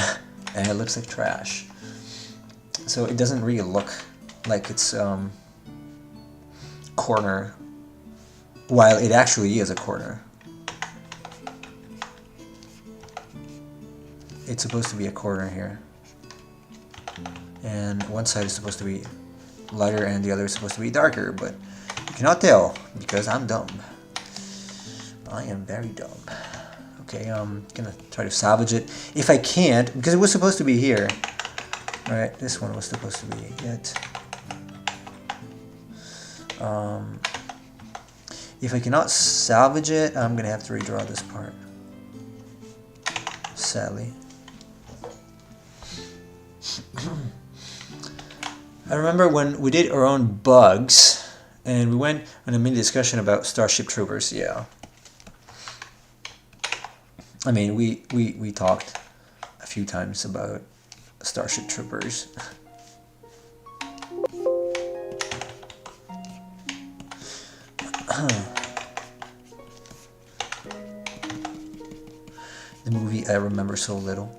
it looks like trash. So it doesn't really look like it's corner, while it actually is a corner. It's supposed to be a corner here. and one side is supposed to be lighter and the other is supposed to be darker, but you cannot tell because I'm dumb. I am very dumb. Okay, I'm gonna try to salvage it. If I can't, because it was supposed to be here. Alright, this one was supposed to be it. If I cannot salvage it, I'm gonna have to redraw this part. Sadly. I remember when we did our own bugs, and we went on a mini discussion about Starship Troopers. Yeah. I mean, we talked a few times about Starship Troopers. The movie I remember so little.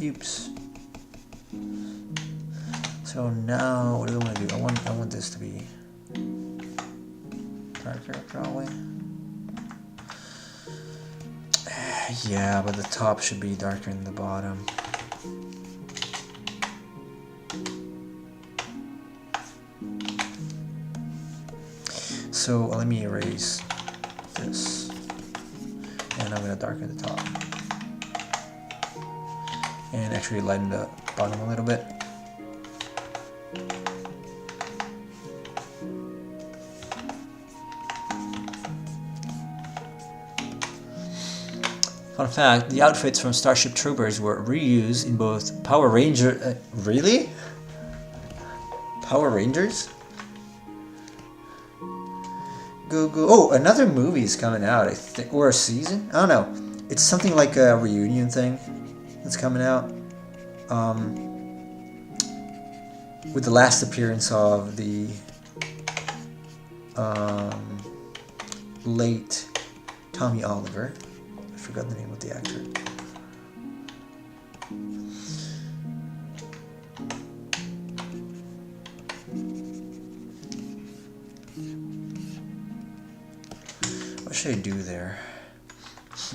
Oops. So now, what do I want to do? I want this to be darker, probably. Yeah, but the top should be darker than the bottom. So let me erase this, and I'm gonna darken the top, and actually lighten the bottom a little bit. Fun fact, the outfits from Starship Troopers were reused in both Power Ranger... really? Power Rangers? Go. Oh, another movie is coming out, I think. Or a season? I don't know. It's something like a reunion thing that's coming out. With the last appearance of the late Tommy Oliver. I forgot the name of the actor. What should I do there?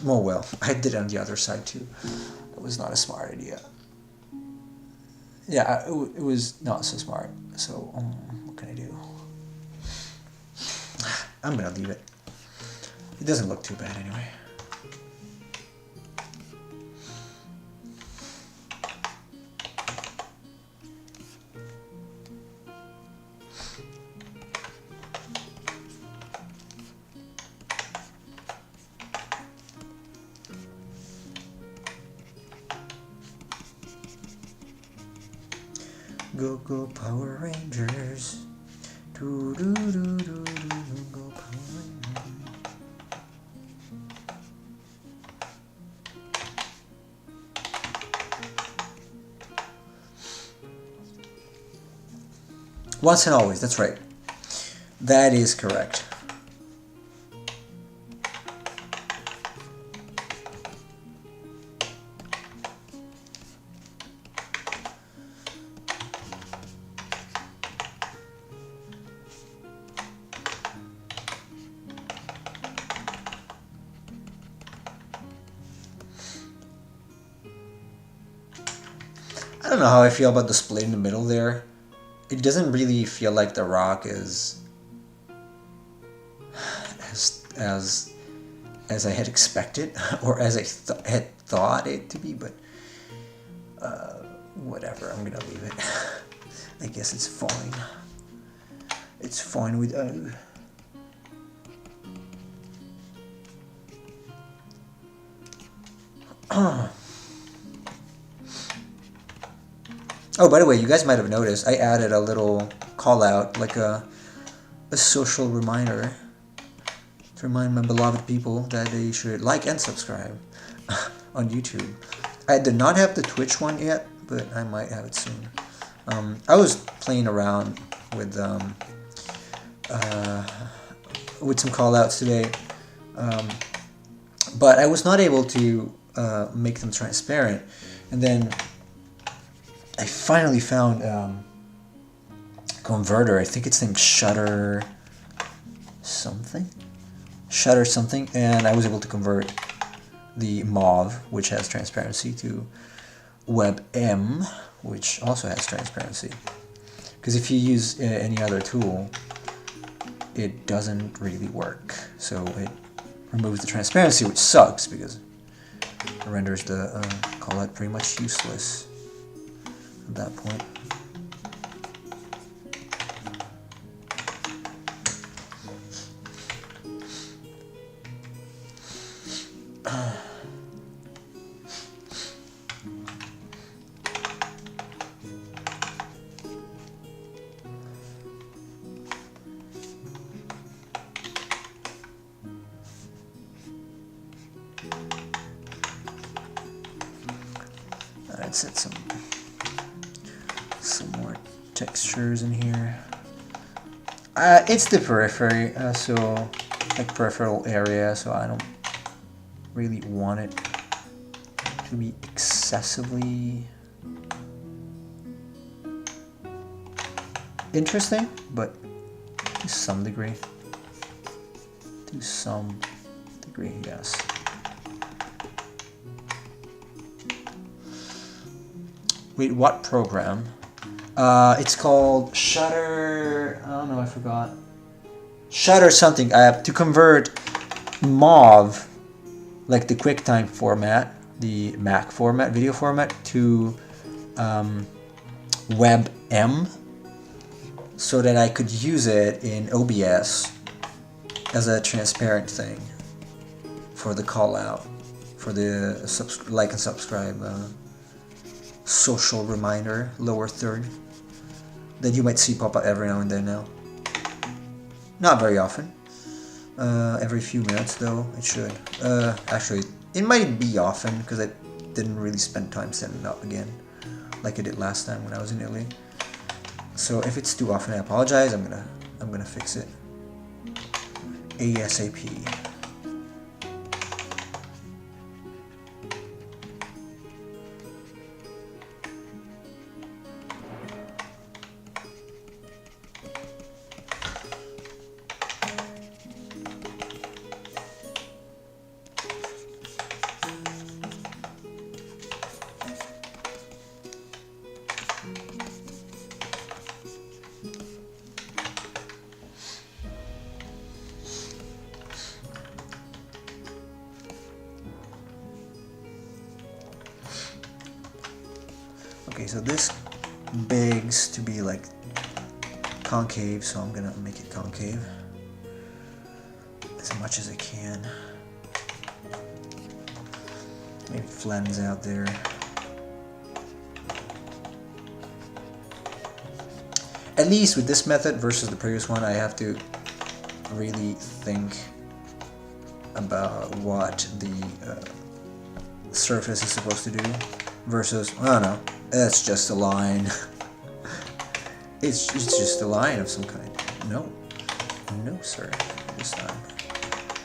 Oh well, I did it on the other side too. It was not a smart idea. Yeah, it was not so smart. So, what can I do? I'm gonna leave it. It doesn't look too bad anyway. Go Power Rangers. Do do do do do do go Power Rangers. Once and always, that's right. That is correct. I don't know how I feel about the split in the middle there. It doesn't really feel like the rock is as I had expected or as I had thought it to be, but whatever, I'm gonna leave it. I guess it's fine. It's fine with Oh, by the way, you guys might have noticed I added a little call out, like a social reminder to remind my beloved people that they should like and subscribe on YouTube. I did not have the Twitch one yet, but I might have it soon. I was playing around with some call outs today, but I was not able to make them transparent, and then I finally found converter. I think it's named Shutter something. Shutter something, and I was able to convert the MOV, which has transparency, to WebM, which also has transparency. Because if you use any other tool, it doesn't really work. So it removes the transparency, which sucks because it renders the callout pretty much useless at that point. Let's set some more textures in here. It's the periphery, so like peripheral area, so I don't really want it to be excessively interesting, but to some degree. To some degree, yes. Wait, what program? It's called Shutter. I don't know, I forgot. Shutter something. I have to convert MOV, like the QuickTime format, the Mac format, video format, to WebM, so that I could use it in OBS as a transparent thing for the call out, for the like and subscribe. Social reminder, lower third, that you might see pop up every now and then now. Not very often. Every few minutes though, it should. Actually, it might be often because I didn't really spend time setting it up again, like I did last time when I was in Italy. So if it's too often, I apologize. I'm gonna fix it ASAP. Okay, so this begs to be like concave, so I'm gonna make it concave as much as I can. Maybe it flattens out there. At least with this method versus the previous one, I have to really think about what the surface is supposed to do versus, I don't know, it's just a line. It's just a line of some kind. No, sir.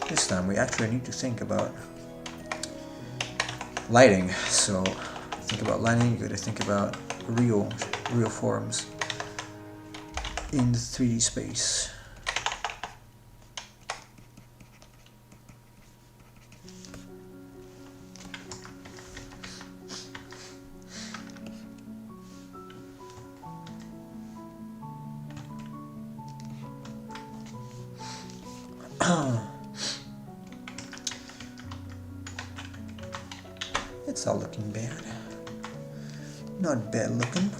This time we actually need to think about lighting. So think about lighting. You got to think about real forms in the 3D space. It's all looking bad. Not bad looking.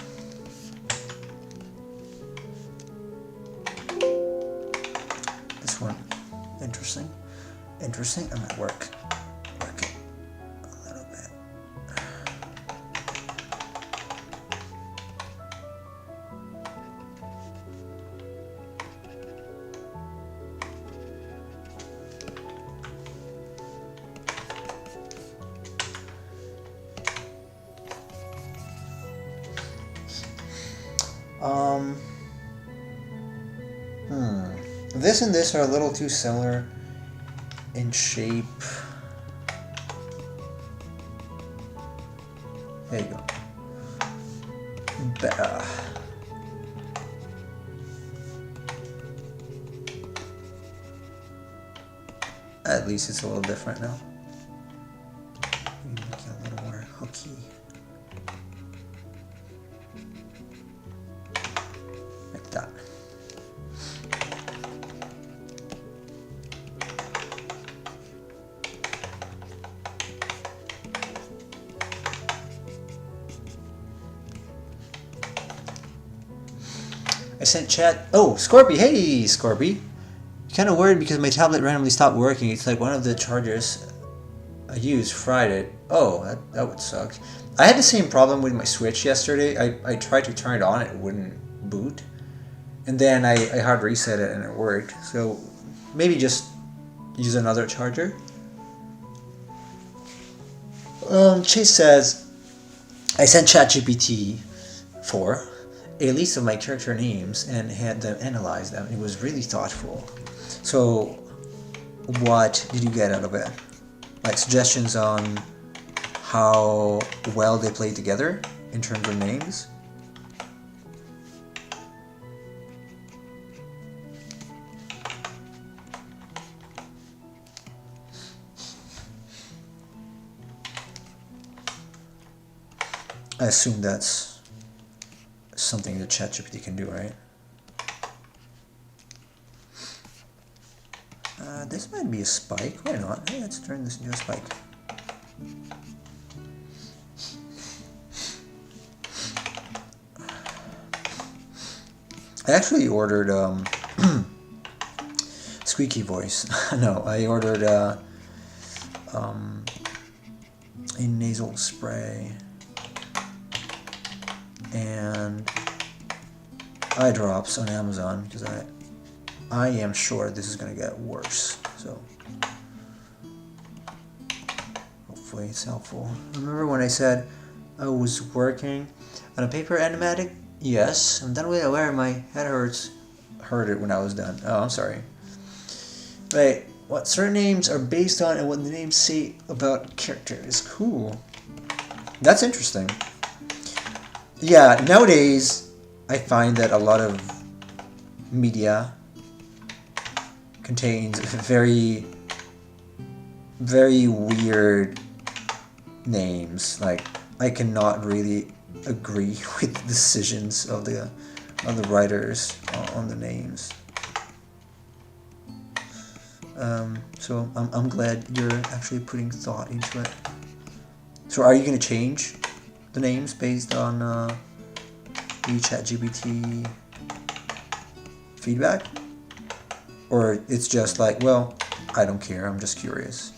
This one, interesting. I might work it a little bit. This and this are a little too similar in shape. There you go. at least it's a little different now. Make it a little more hooky. Like that. I sent chat. Oh, Scorpy. Hey, Scorpy. Kind of worried because my tablet randomly stopped working. It's like one of the chargers I used fried it. Oh, that would suck. I had the same problem with my Switch yesterday. I tried to turn it on, it wouldn't boot. And then I hard reset it and it worked. So maybe just use another charger. Chase says, I sent ChatGPT 4 a list of my character names and had them analyze them. It was really thoughtful. So, what did you get out of it? Like suggestions on how well they play together in terms of names? I assume that's something that ChatGPT can do, right? This might be a spike. Why not? Hey, let's turn this into a spike. I actually ordered squeaky voice. No, I ordered a nasal spray and eye drops on Amazon because I am sure this is going to get worse. So hopefully it's helpful. Remember when I said I was working on a paper animatic? Yes, I'm done with it. Where my head hurts. Heard it when I was done. Oh, I'm sorry. Right, what certain names are based on and what the names say about characters. Cool. That's interesting. Yeah, nowadays I find that a lot of media contains very, very weird names. Like, I cannot really agree with the decisions of the writers on the names. So I'm glad you're actually putting thought into it. So are you going to change the names based on the ChatGPT feedback? Or it's just like, well, I don't care, I'm just curious.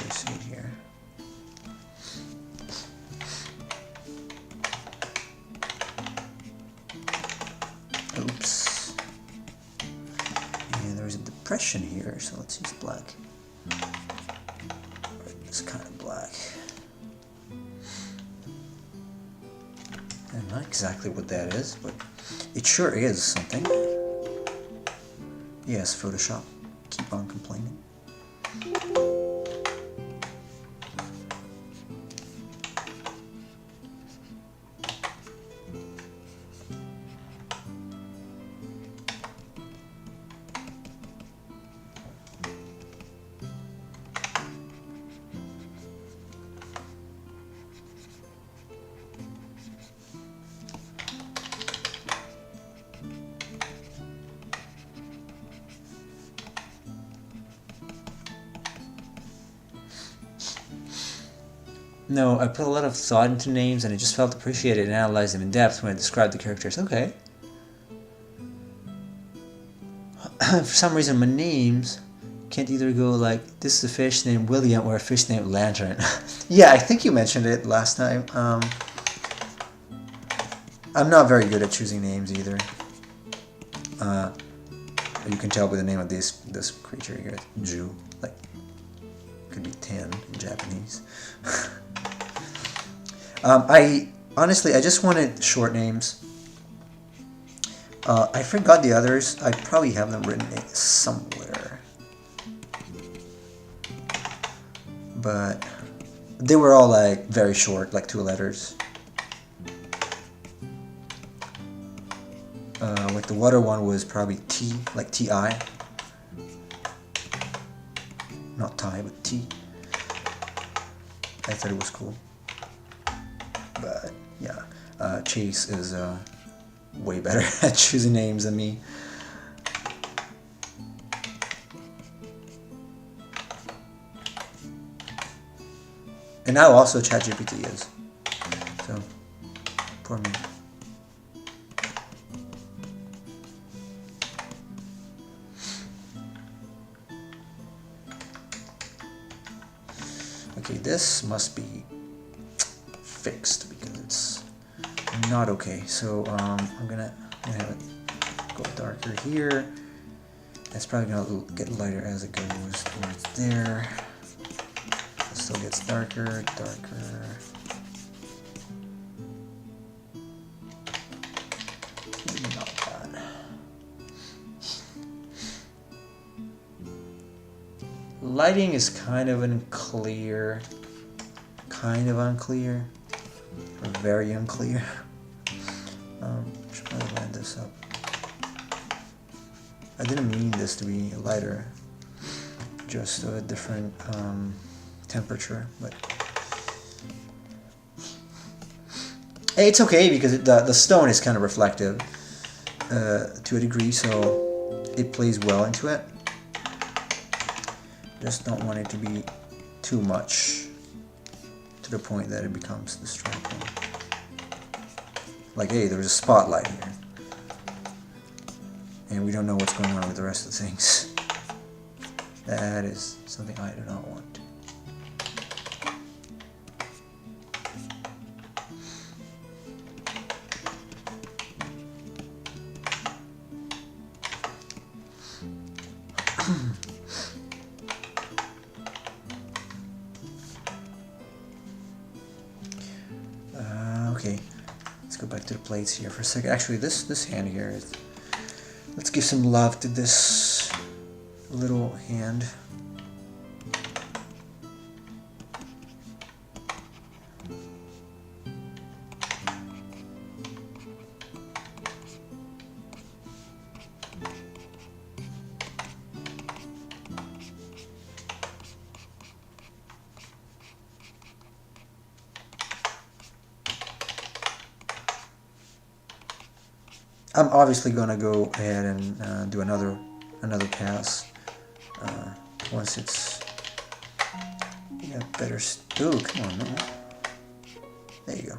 Let's see here. Oops. And there's a depression here, so let's use black. This kind of black. And not exactly what that is, but it sure is something. Yes, Photoshop. Keep on complaining. No, I put a lot of thought into names and I just felt appreciated and analyzed them in depth when I described the characters. Okay. For some reason, my names can't either go like, this is a fish named William or a fish named Lantern. Yeah, I think you mentioned it last time. I'm not very good at choosing names either. You can tell by the name of this creature here, Ju. Like, could be Tan in Japanese. I just wanted short names. I forgot the others. I probably have them written somewhere. But they were all like very short, like 2 letters. Like the water one was probably T, like T-I. Not Thai, but T. I thought it was cool. But yeah, Chase is way better at choosing names than me. And now also ChatGPT is. So, poor me. Okay, this must be fixed because it's not okay. So I'm gonna have it go darker here. It's probably gonna get lighter as it goes towards there. It still gets darker, darker. Not bad. Lighting is kind of unclear, or very unclear. Should probably line this up. I didn't mean this to be lighter, just a different temperature, but hey, it's okay because the stone is kind of reflective to a degree, so it plays well into it. Just don't want it to be too much to the point that it becomes distracting. Like, hey, there's a spotlight here, and we don't know what's going on with the rest of the things. That is something I do not want. Okay, let's go back to the plates here for a second. Actually, this hand here is... Let's give some love to this little hand. I'm obviously gonna go ahead and do another pass once it's better. Ooh, come on, man. There you go.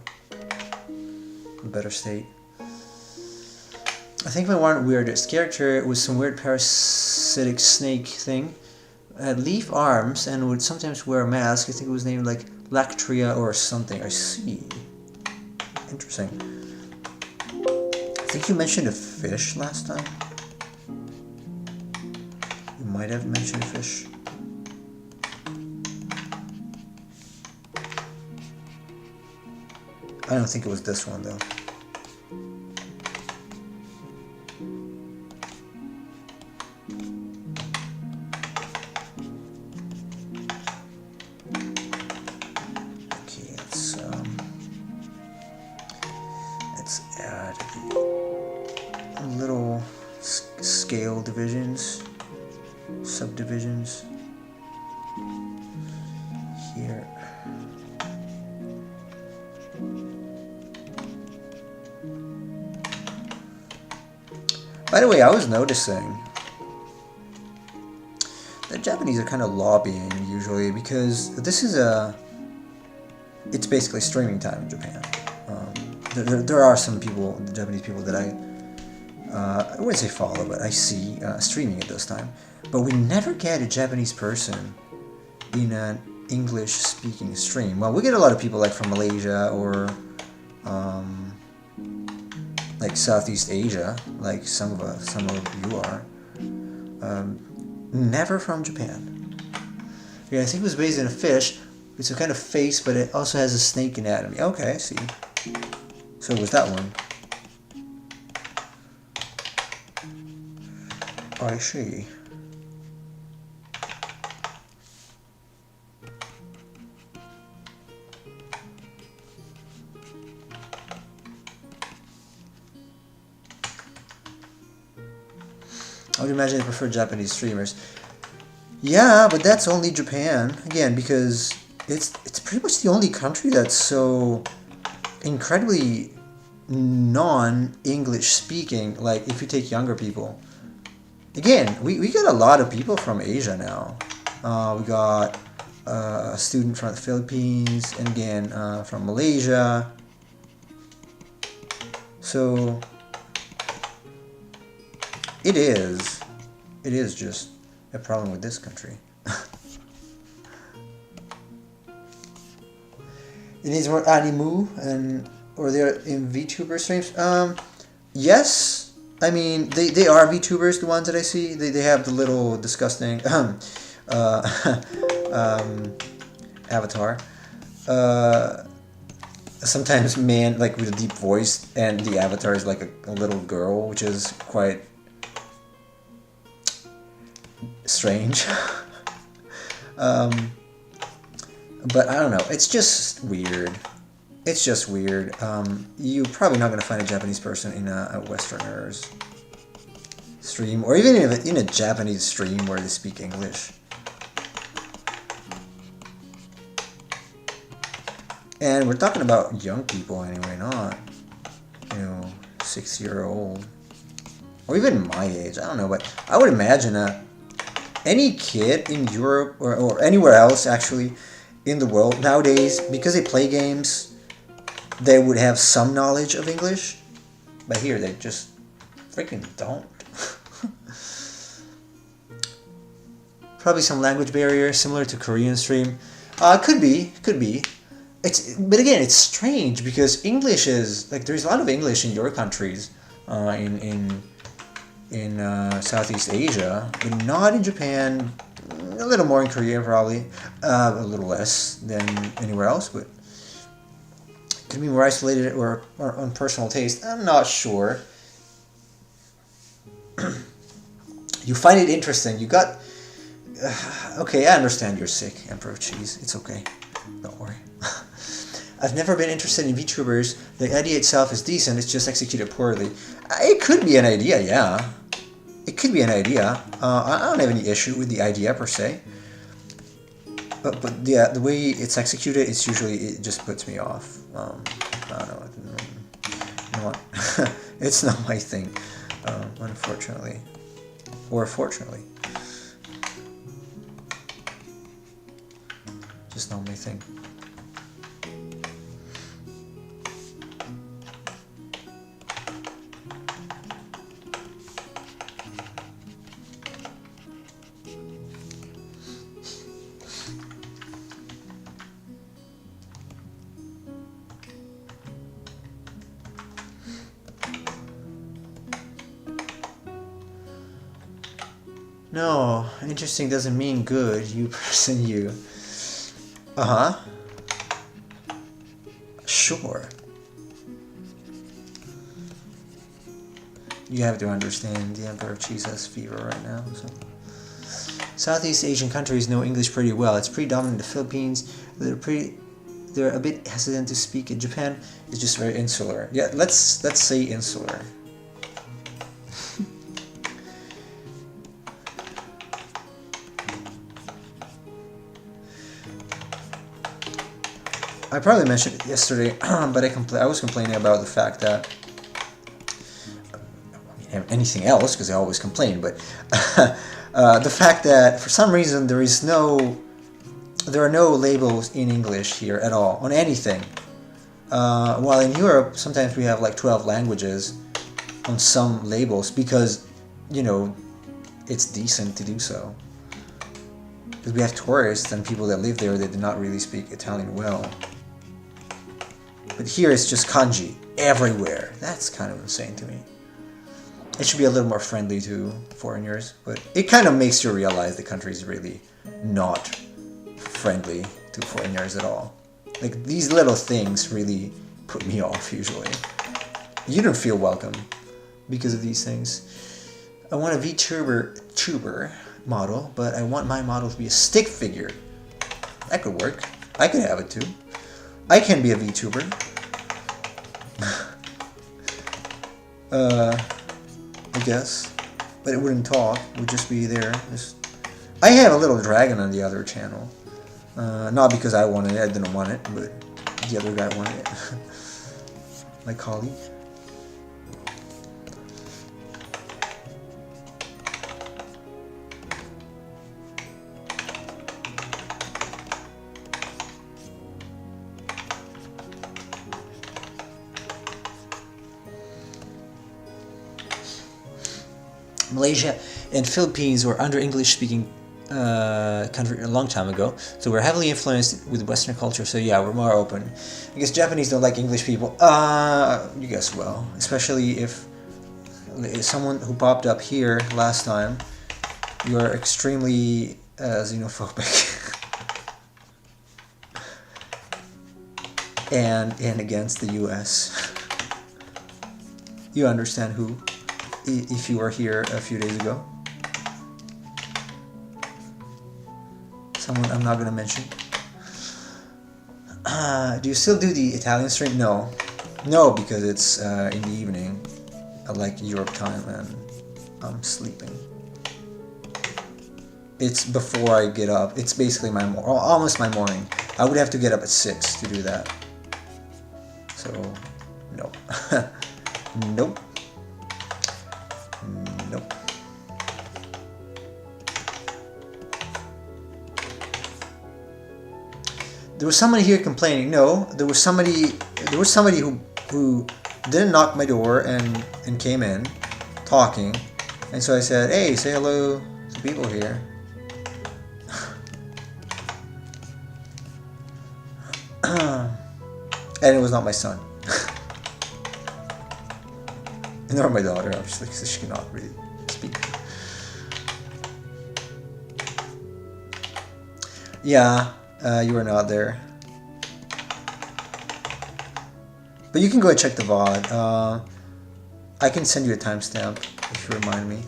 Better state. I think my one weirdest character was some weird parasitic snake thing. Had leaf arms and would sometimes wear a mask. I think it was named like Lactria or something. I see. Interesting. I think you mentioned a fish last time. You might have mentioned a fish. I don't think it was this one though. Okay, let's add the little scale divisions, subdivisions here. By the way, I was noticing that Japanese are kind of lobbying usually because this is it's basically streaming time in Japan. There are some people, Japanese people that I wouldn't say follow, but I see streaming at this time. But we never get a Japanese person in an English-speaking stream. Well, we get a lot of people like from Malaysia or like Southeast Asia, like some of you are. Never from Japan. Yeah, I think it was based on a fish. It's a kind of face, but it also has a snake anatomy. Okay, I see. So it was that one. I see. would imagine they prefer Japanese streamers. Yeah, but that's only Japan again because it's pretty much the only country that's so incredibly non-English speaking. Like if you take younger people, again, we got a lot of people from Asia now. We got a student from the Philippines, and again from Malaysia. So it is just a problem with this country. It needs more anime or they're in VTuber streams. Yes, I mean they are VTubers. The ones that I see, they have the little disgusting avatar. Sometimes man like with a deep voice, and the avatar is like a little girl, which is quite strange. But I don't know. It's just weird. It's just weird. You're probably not gonna find a Japanese person in a Westerner's stream, or even in a Japanese stream where they speak English. And we're talking about young people anyway, not 6-year-old or even my age. I don't know, but I would imagine that any kid in Europe or anywhere else actually in the world nowadays, because they play games, they would have some knowledge of English, but here they just freaking don't. Probably some language barrier similar to Korean stream. Could be. But again, it's strange because English is like there's a lot of English in your countries, in Southeast Asia, but not in Japan. A little more in Korea, probably. A little less than anywhere else, but it could be more isolated or on personal taste. I'm not sure. You find it interesting. You got... okay, I understand you're sick, Emperor Cheese. It's okay. Don't worry. I've never been interested in VTubers. The idea itself is decent, it's just executed poorly. It could be an idea, yeah. It could be an idea. I don't have any issue with the idea per se. But yeah, the way it's executed, it just puts me off. I don't know. You know what? It's not my thing, unfortunately. Or fortunately. Just not my thing. No, interesting doesn't mean good, you person, you. Uh-huh. Sure. You have to understand the Emperor Cheese has fever right now. So. Southeast Asian countries know English pretty well. It's predominant in the Philippines. They're a bit hesitant to speak it. Japan is just very insular. Yeah, let's say insular. I probably mentioned it yesterday, but I was complaining about the fact that anything else, because I always complain, but the fact that for some reason there are no labels in English here at all on anything. While in Europe, sometimes we have like 12 languages on some labels because, it's decent to do so. Because we have tourists and people that live there that do not really speak Italian well. But here it's just kanji everywhere. That's kind of insane to me. It should be a little more friendly to foreigners, but it kind of makes you realize the country is really not friendly to foreigners at all. Like, these little things really put me off usually. You don't feel welcome because of these things. I want a VTuber model, but I want my model to be a stick figure. That could work. I could have it too. I can be a VTuber. I guess. but it wouldn't talk. It would just be there. I have a little dragon on the other channel. Not because I wanted it, I didn't want it, but the other guy wanted it. My colleague. Malaysia and Philippines were under English-speaking country a long time ago, so we're heavily influenced with Western culture. So yeah, we're more open. I guess Japanese don't like English people. You guess well, especially if someone who popped up here last time, you are extremely xenophobic and against the U.S. You understand who? If you were here a few days ago. Someone I'm not going to mention. Do you still do the Italian stream? No. No, because it's in the evening. Like Europe time, and I'm sleeping. It's before I get up. It's basically almost my morning. I would have to get up at 6 to do that. So, nope. Nope. Nope. There was somebody here complaining. No, there was somebody who didn't knock my door and came in talking, and so I said, "Hey, say hello to people here." And it was not my son. Nor my daughter, obviously, because she cannot really speak. Yeah, you were not there. But you can go and check the VOD. I can send you a timestamp if you remind me.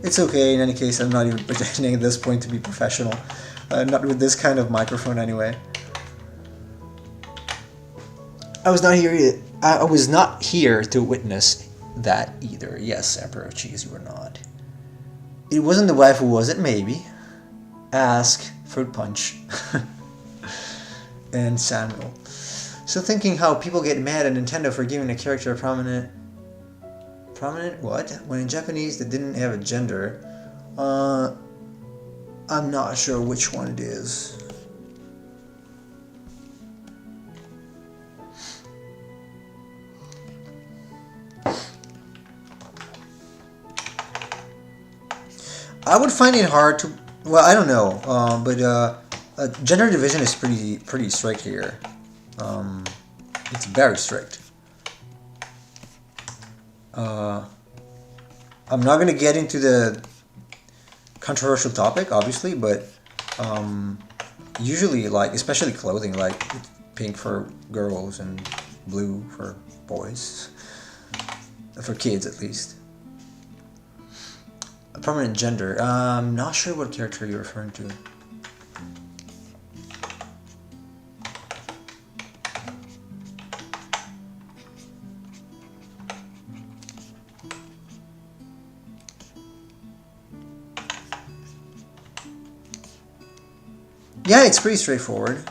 It's okay, in any case, I'm not even pretending at this point to be professional. Not with this kind of microphone anyway. I was not here to witness that either. Yes, Emperor Cheese, you were not. It wasn't the wife who was it, maybe. Ask Fruit Punch. And Samuel. So thinking how people get mad at Nintendo for giving a character a prominent what? When in Japanese they didn't have a gender. I'm not sure which one it is. I would find it hard to, well, I don't know, but gender division is pretty strict here. It's very strict. I'm not going to get into the controversial topic, obviously, but usually, like, especially clothing, like pink for girls and blue for boys, for kids at least. A permanent gender. I'm not sure what character you're referring to. Yeah, it's pretty straightforward.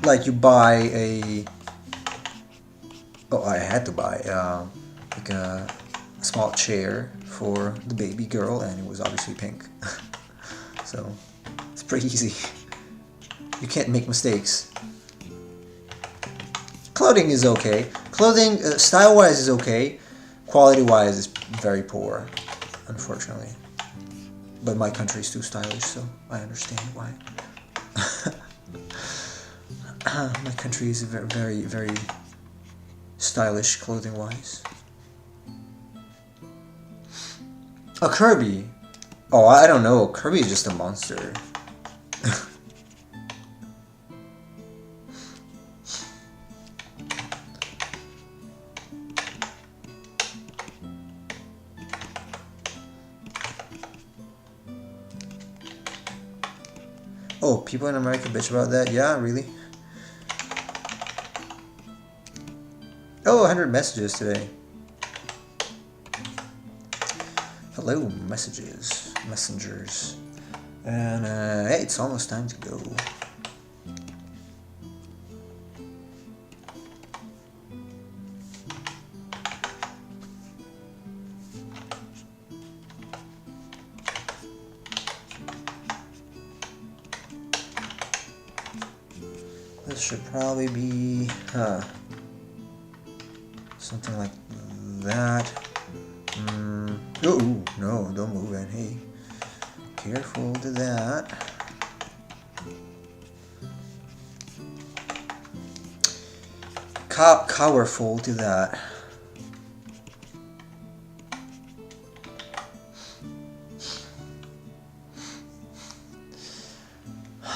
Like you buy a... Oh, I had to buy like a small chair for the baby girl, and it was obviously pink. So it's pretty easy. You can't make mistakes. Clothing is okay. Clothing, style-wise, is okay. Quality-wise, is very poor, unfortunately. But my country is too stylish, so I understand why. My country is very, very stylish clothing-wise. Oh, Kirby. Oh, I don't know. Kirby is just a monster. Oh, people in America bitch about that? Yeah, really? Oh, 100 messages today. Hello, messengers. And hey, it's almost time to go. This should probably be something like that. Oh no, don't move it. Hey, careful to that. Powerful to that.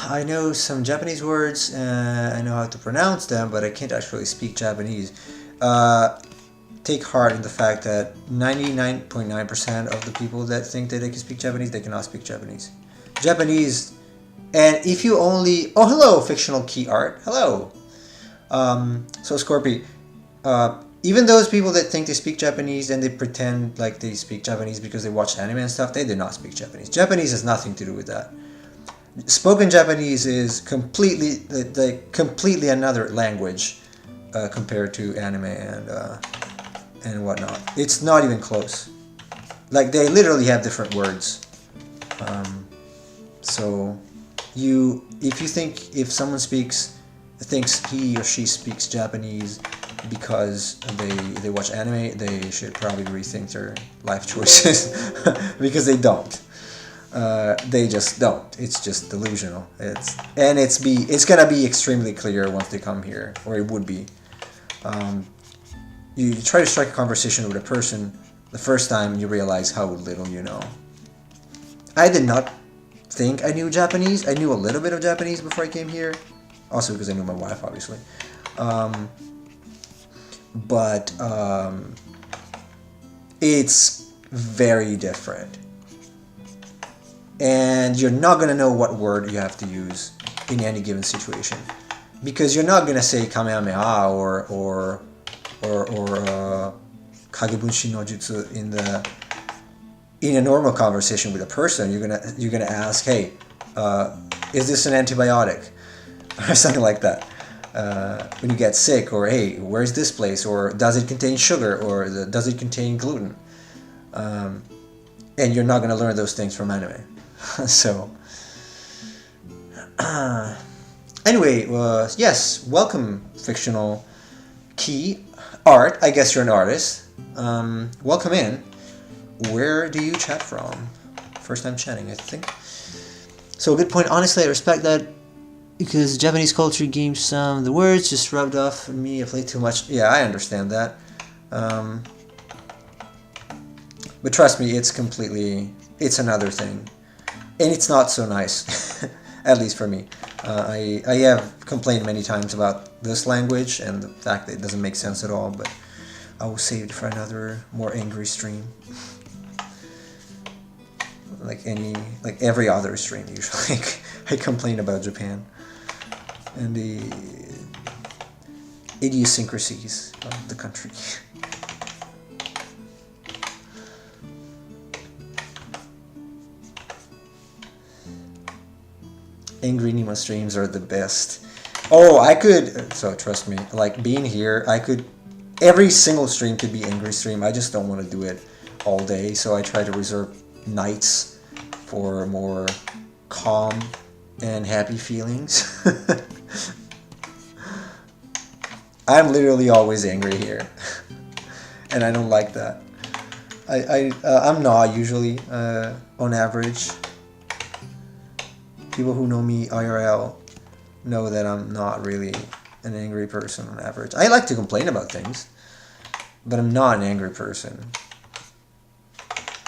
I know some Japanese words, I know how to pronounce them, but I can't actually speak Japanese. Take heart in the fact that 99.9% of the people that think that they can speak Japanese, they cannot speak Japanese. Japanese, and if you only... Oh, hello, fictional key art. Hello. So, Scorpy, even those people that think they speak Japanese and they pretend like they speak Japanese because they watch anime and stuff, they do not speak Japanese. Japanese has nothing to do with that. Spoken Japanese is completely another language compared to anime and whatnot. It's not even close. Like, they literally have different words. So if someone thinks he or she speaks Japanese because they watch anime, they should probably rethink their life choices because they don't. They just don't. It's just delusional. It's gonna be extremely clear once they come here, or it would be. You try to strike a conversation with a person, the first time you realize how little you know. I did not think I knew Japanese. I knew a little bit of Japanese before I came here, also because I knew my wife, obviously. But it's very different. And you're not going to know what word you have to use in any given situation, because you're not going to say Kamehameha or Kagebunshi no Jutsu in a normal conversation with a person. You're gonna ask, hey, is this an antibiotic, or something like that. When you get sick, or hey, where's this place, or does it contain sugar, or does it contain gluten? And you're not gonna learn those things from anime. So, anyway, yes, welcome, fictional key art. I guess you're an artist. Welcome in. Where do you chat from? First time chatting, I think. So, good point. Honestly, I respect that, because Japanese culture games, some of the words just rubbed off on me. I played too much. Yeah, I understand that. But trust me, it's another thing. And it's not so nice, at least for me. I have complained many times about this language and the fact that it doesn't make sense at all, but I will save it for another more angry stream. Like every other stream usually. I complain about Japan and the idiosyncrasies of the country. Angry Nemo streams are the best. Oh, so trust me, like being here, every single stream could be angry stream. I just don't want to do it all day, so I try to reserve nights for more calm and happy feelings. I'm literally always angry here, and I don't like that. I'm not usually, on average. People who know me IRL know that I'm not really an angry person on average. I like to complain about things, but I'm not an angry person.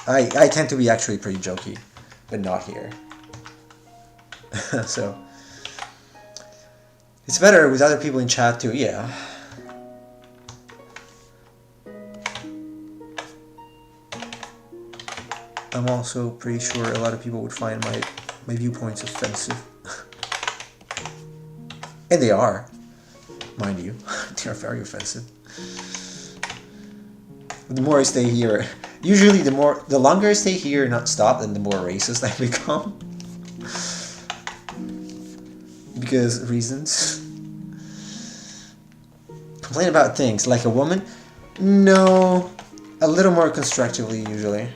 I tend to be actually pretty jokey, but not here. So, it's better with other people in chat too, yeah. I'm also pretty sure a lot of people would find my viewpoints offensive. And they are, mind you. They are very offensive. The more I stay here, usually the longer I stay here and not stop, then the more racist I become. Because reasons. Complain about things like a woman? No, a little more constructively usually.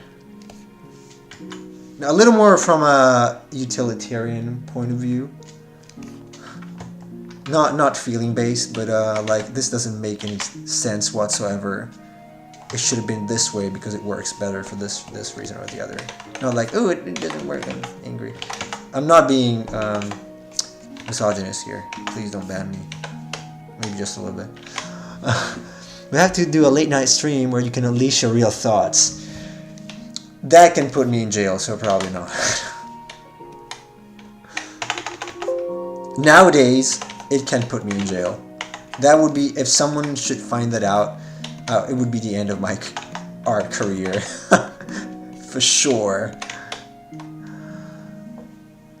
A little more from a utilitarian point of view. Not feeling based, but like this doesn't make any sense whatsoever. It should have been this way because it works better for this reason or the other. Not like, oh, it didn't work, I'm angry. I'm not being misogynist here. Please don't ban me. Maybe just a little bit. We have to do a late night stream where you can unleash your real thoughts. That can put me in jail, so probably not. Nowadays, it can put me in jail. That would be, if someone should find that out, it would be the end of my art career. For sure.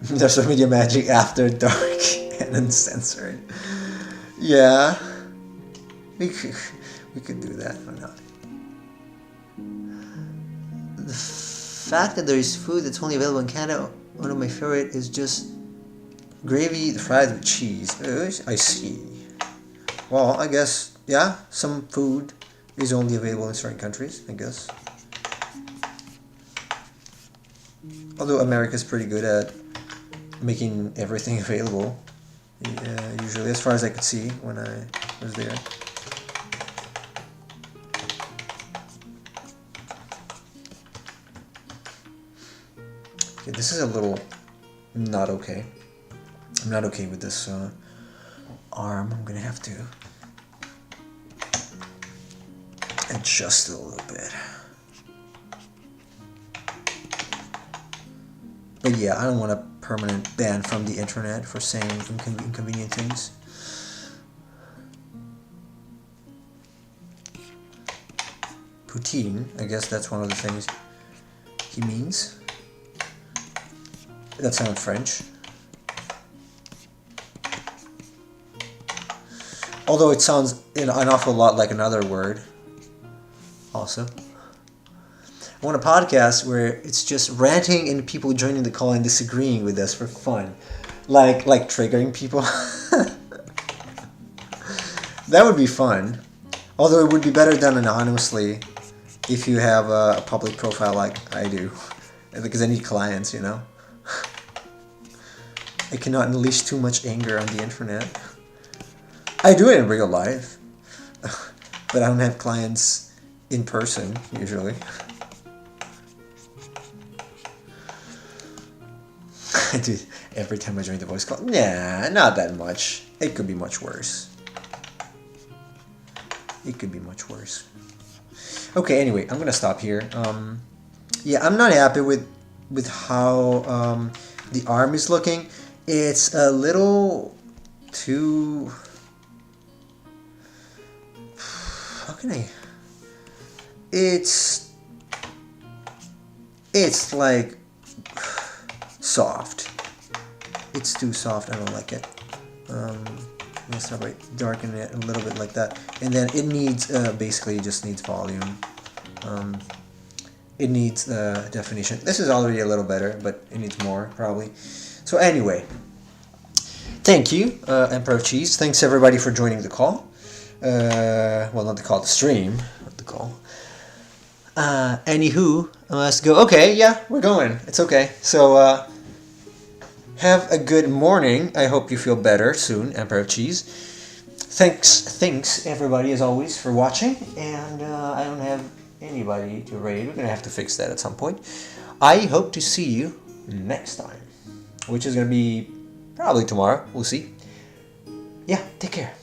There's a Media Magic After Dark and Uncensored. Yeah. We could do that or not. The fact that there is food that's only available in Canada, one of my favorite is just gravy fried with cheese. I see. Well, I guess, yeah, some food is only available in certain countries, I guess. Although America's pretty good at making everything available. Usually, as far as I could see when I was there. Okay, this is a little not okay. I'm not okay with this arm. I'm gonna have to adjust it a little bit. But yeah, I don't want a permanent ban from the internet for saying inconvenient things. Poutine, I guess that's one of the things he means. That sounds French. Although it sounds an awful lot like another word. Also. I want a podcast where it's just ranting and people joining the call and disagreeing with us for fun. Like triggering people. That would be fun. Although it would be better done anonymously if you have a public profile like I do. Because I need clients, you know. I cannot unleash too much anger on the internet. I do it in real life. But I don't have clients in person, usually. Dude, every time I join the voice call, nah, not that much. It could be much worse. It could be much worse. Okay, anyway, I'm gonna stop here. Yeah, I'm not happy with how the arm is looking. It's a little too. How can I? It's like soft. It's too soft. I don't like it. Let's start by darken it a little bit like that, and then it needs basically just needs volume. It needs definition. This is already a little better, but it needs more probably. So anyway, thank you, Emperor of Cheese. Thanks everybody for joining the call. Well, not the call, the stream, not the call. Anywho, let's go. Okay, yeah, we're going. It's okay. So, have a good morning. I hope you feel better soon, Emperor of Cheese. Thanks everybody as always for watching. And I don't have anybody to raid. We're gonna have to fix that at some point. I hope to see you next time, which is gonna be probably tomorrow. We'll see. Yeah, take care.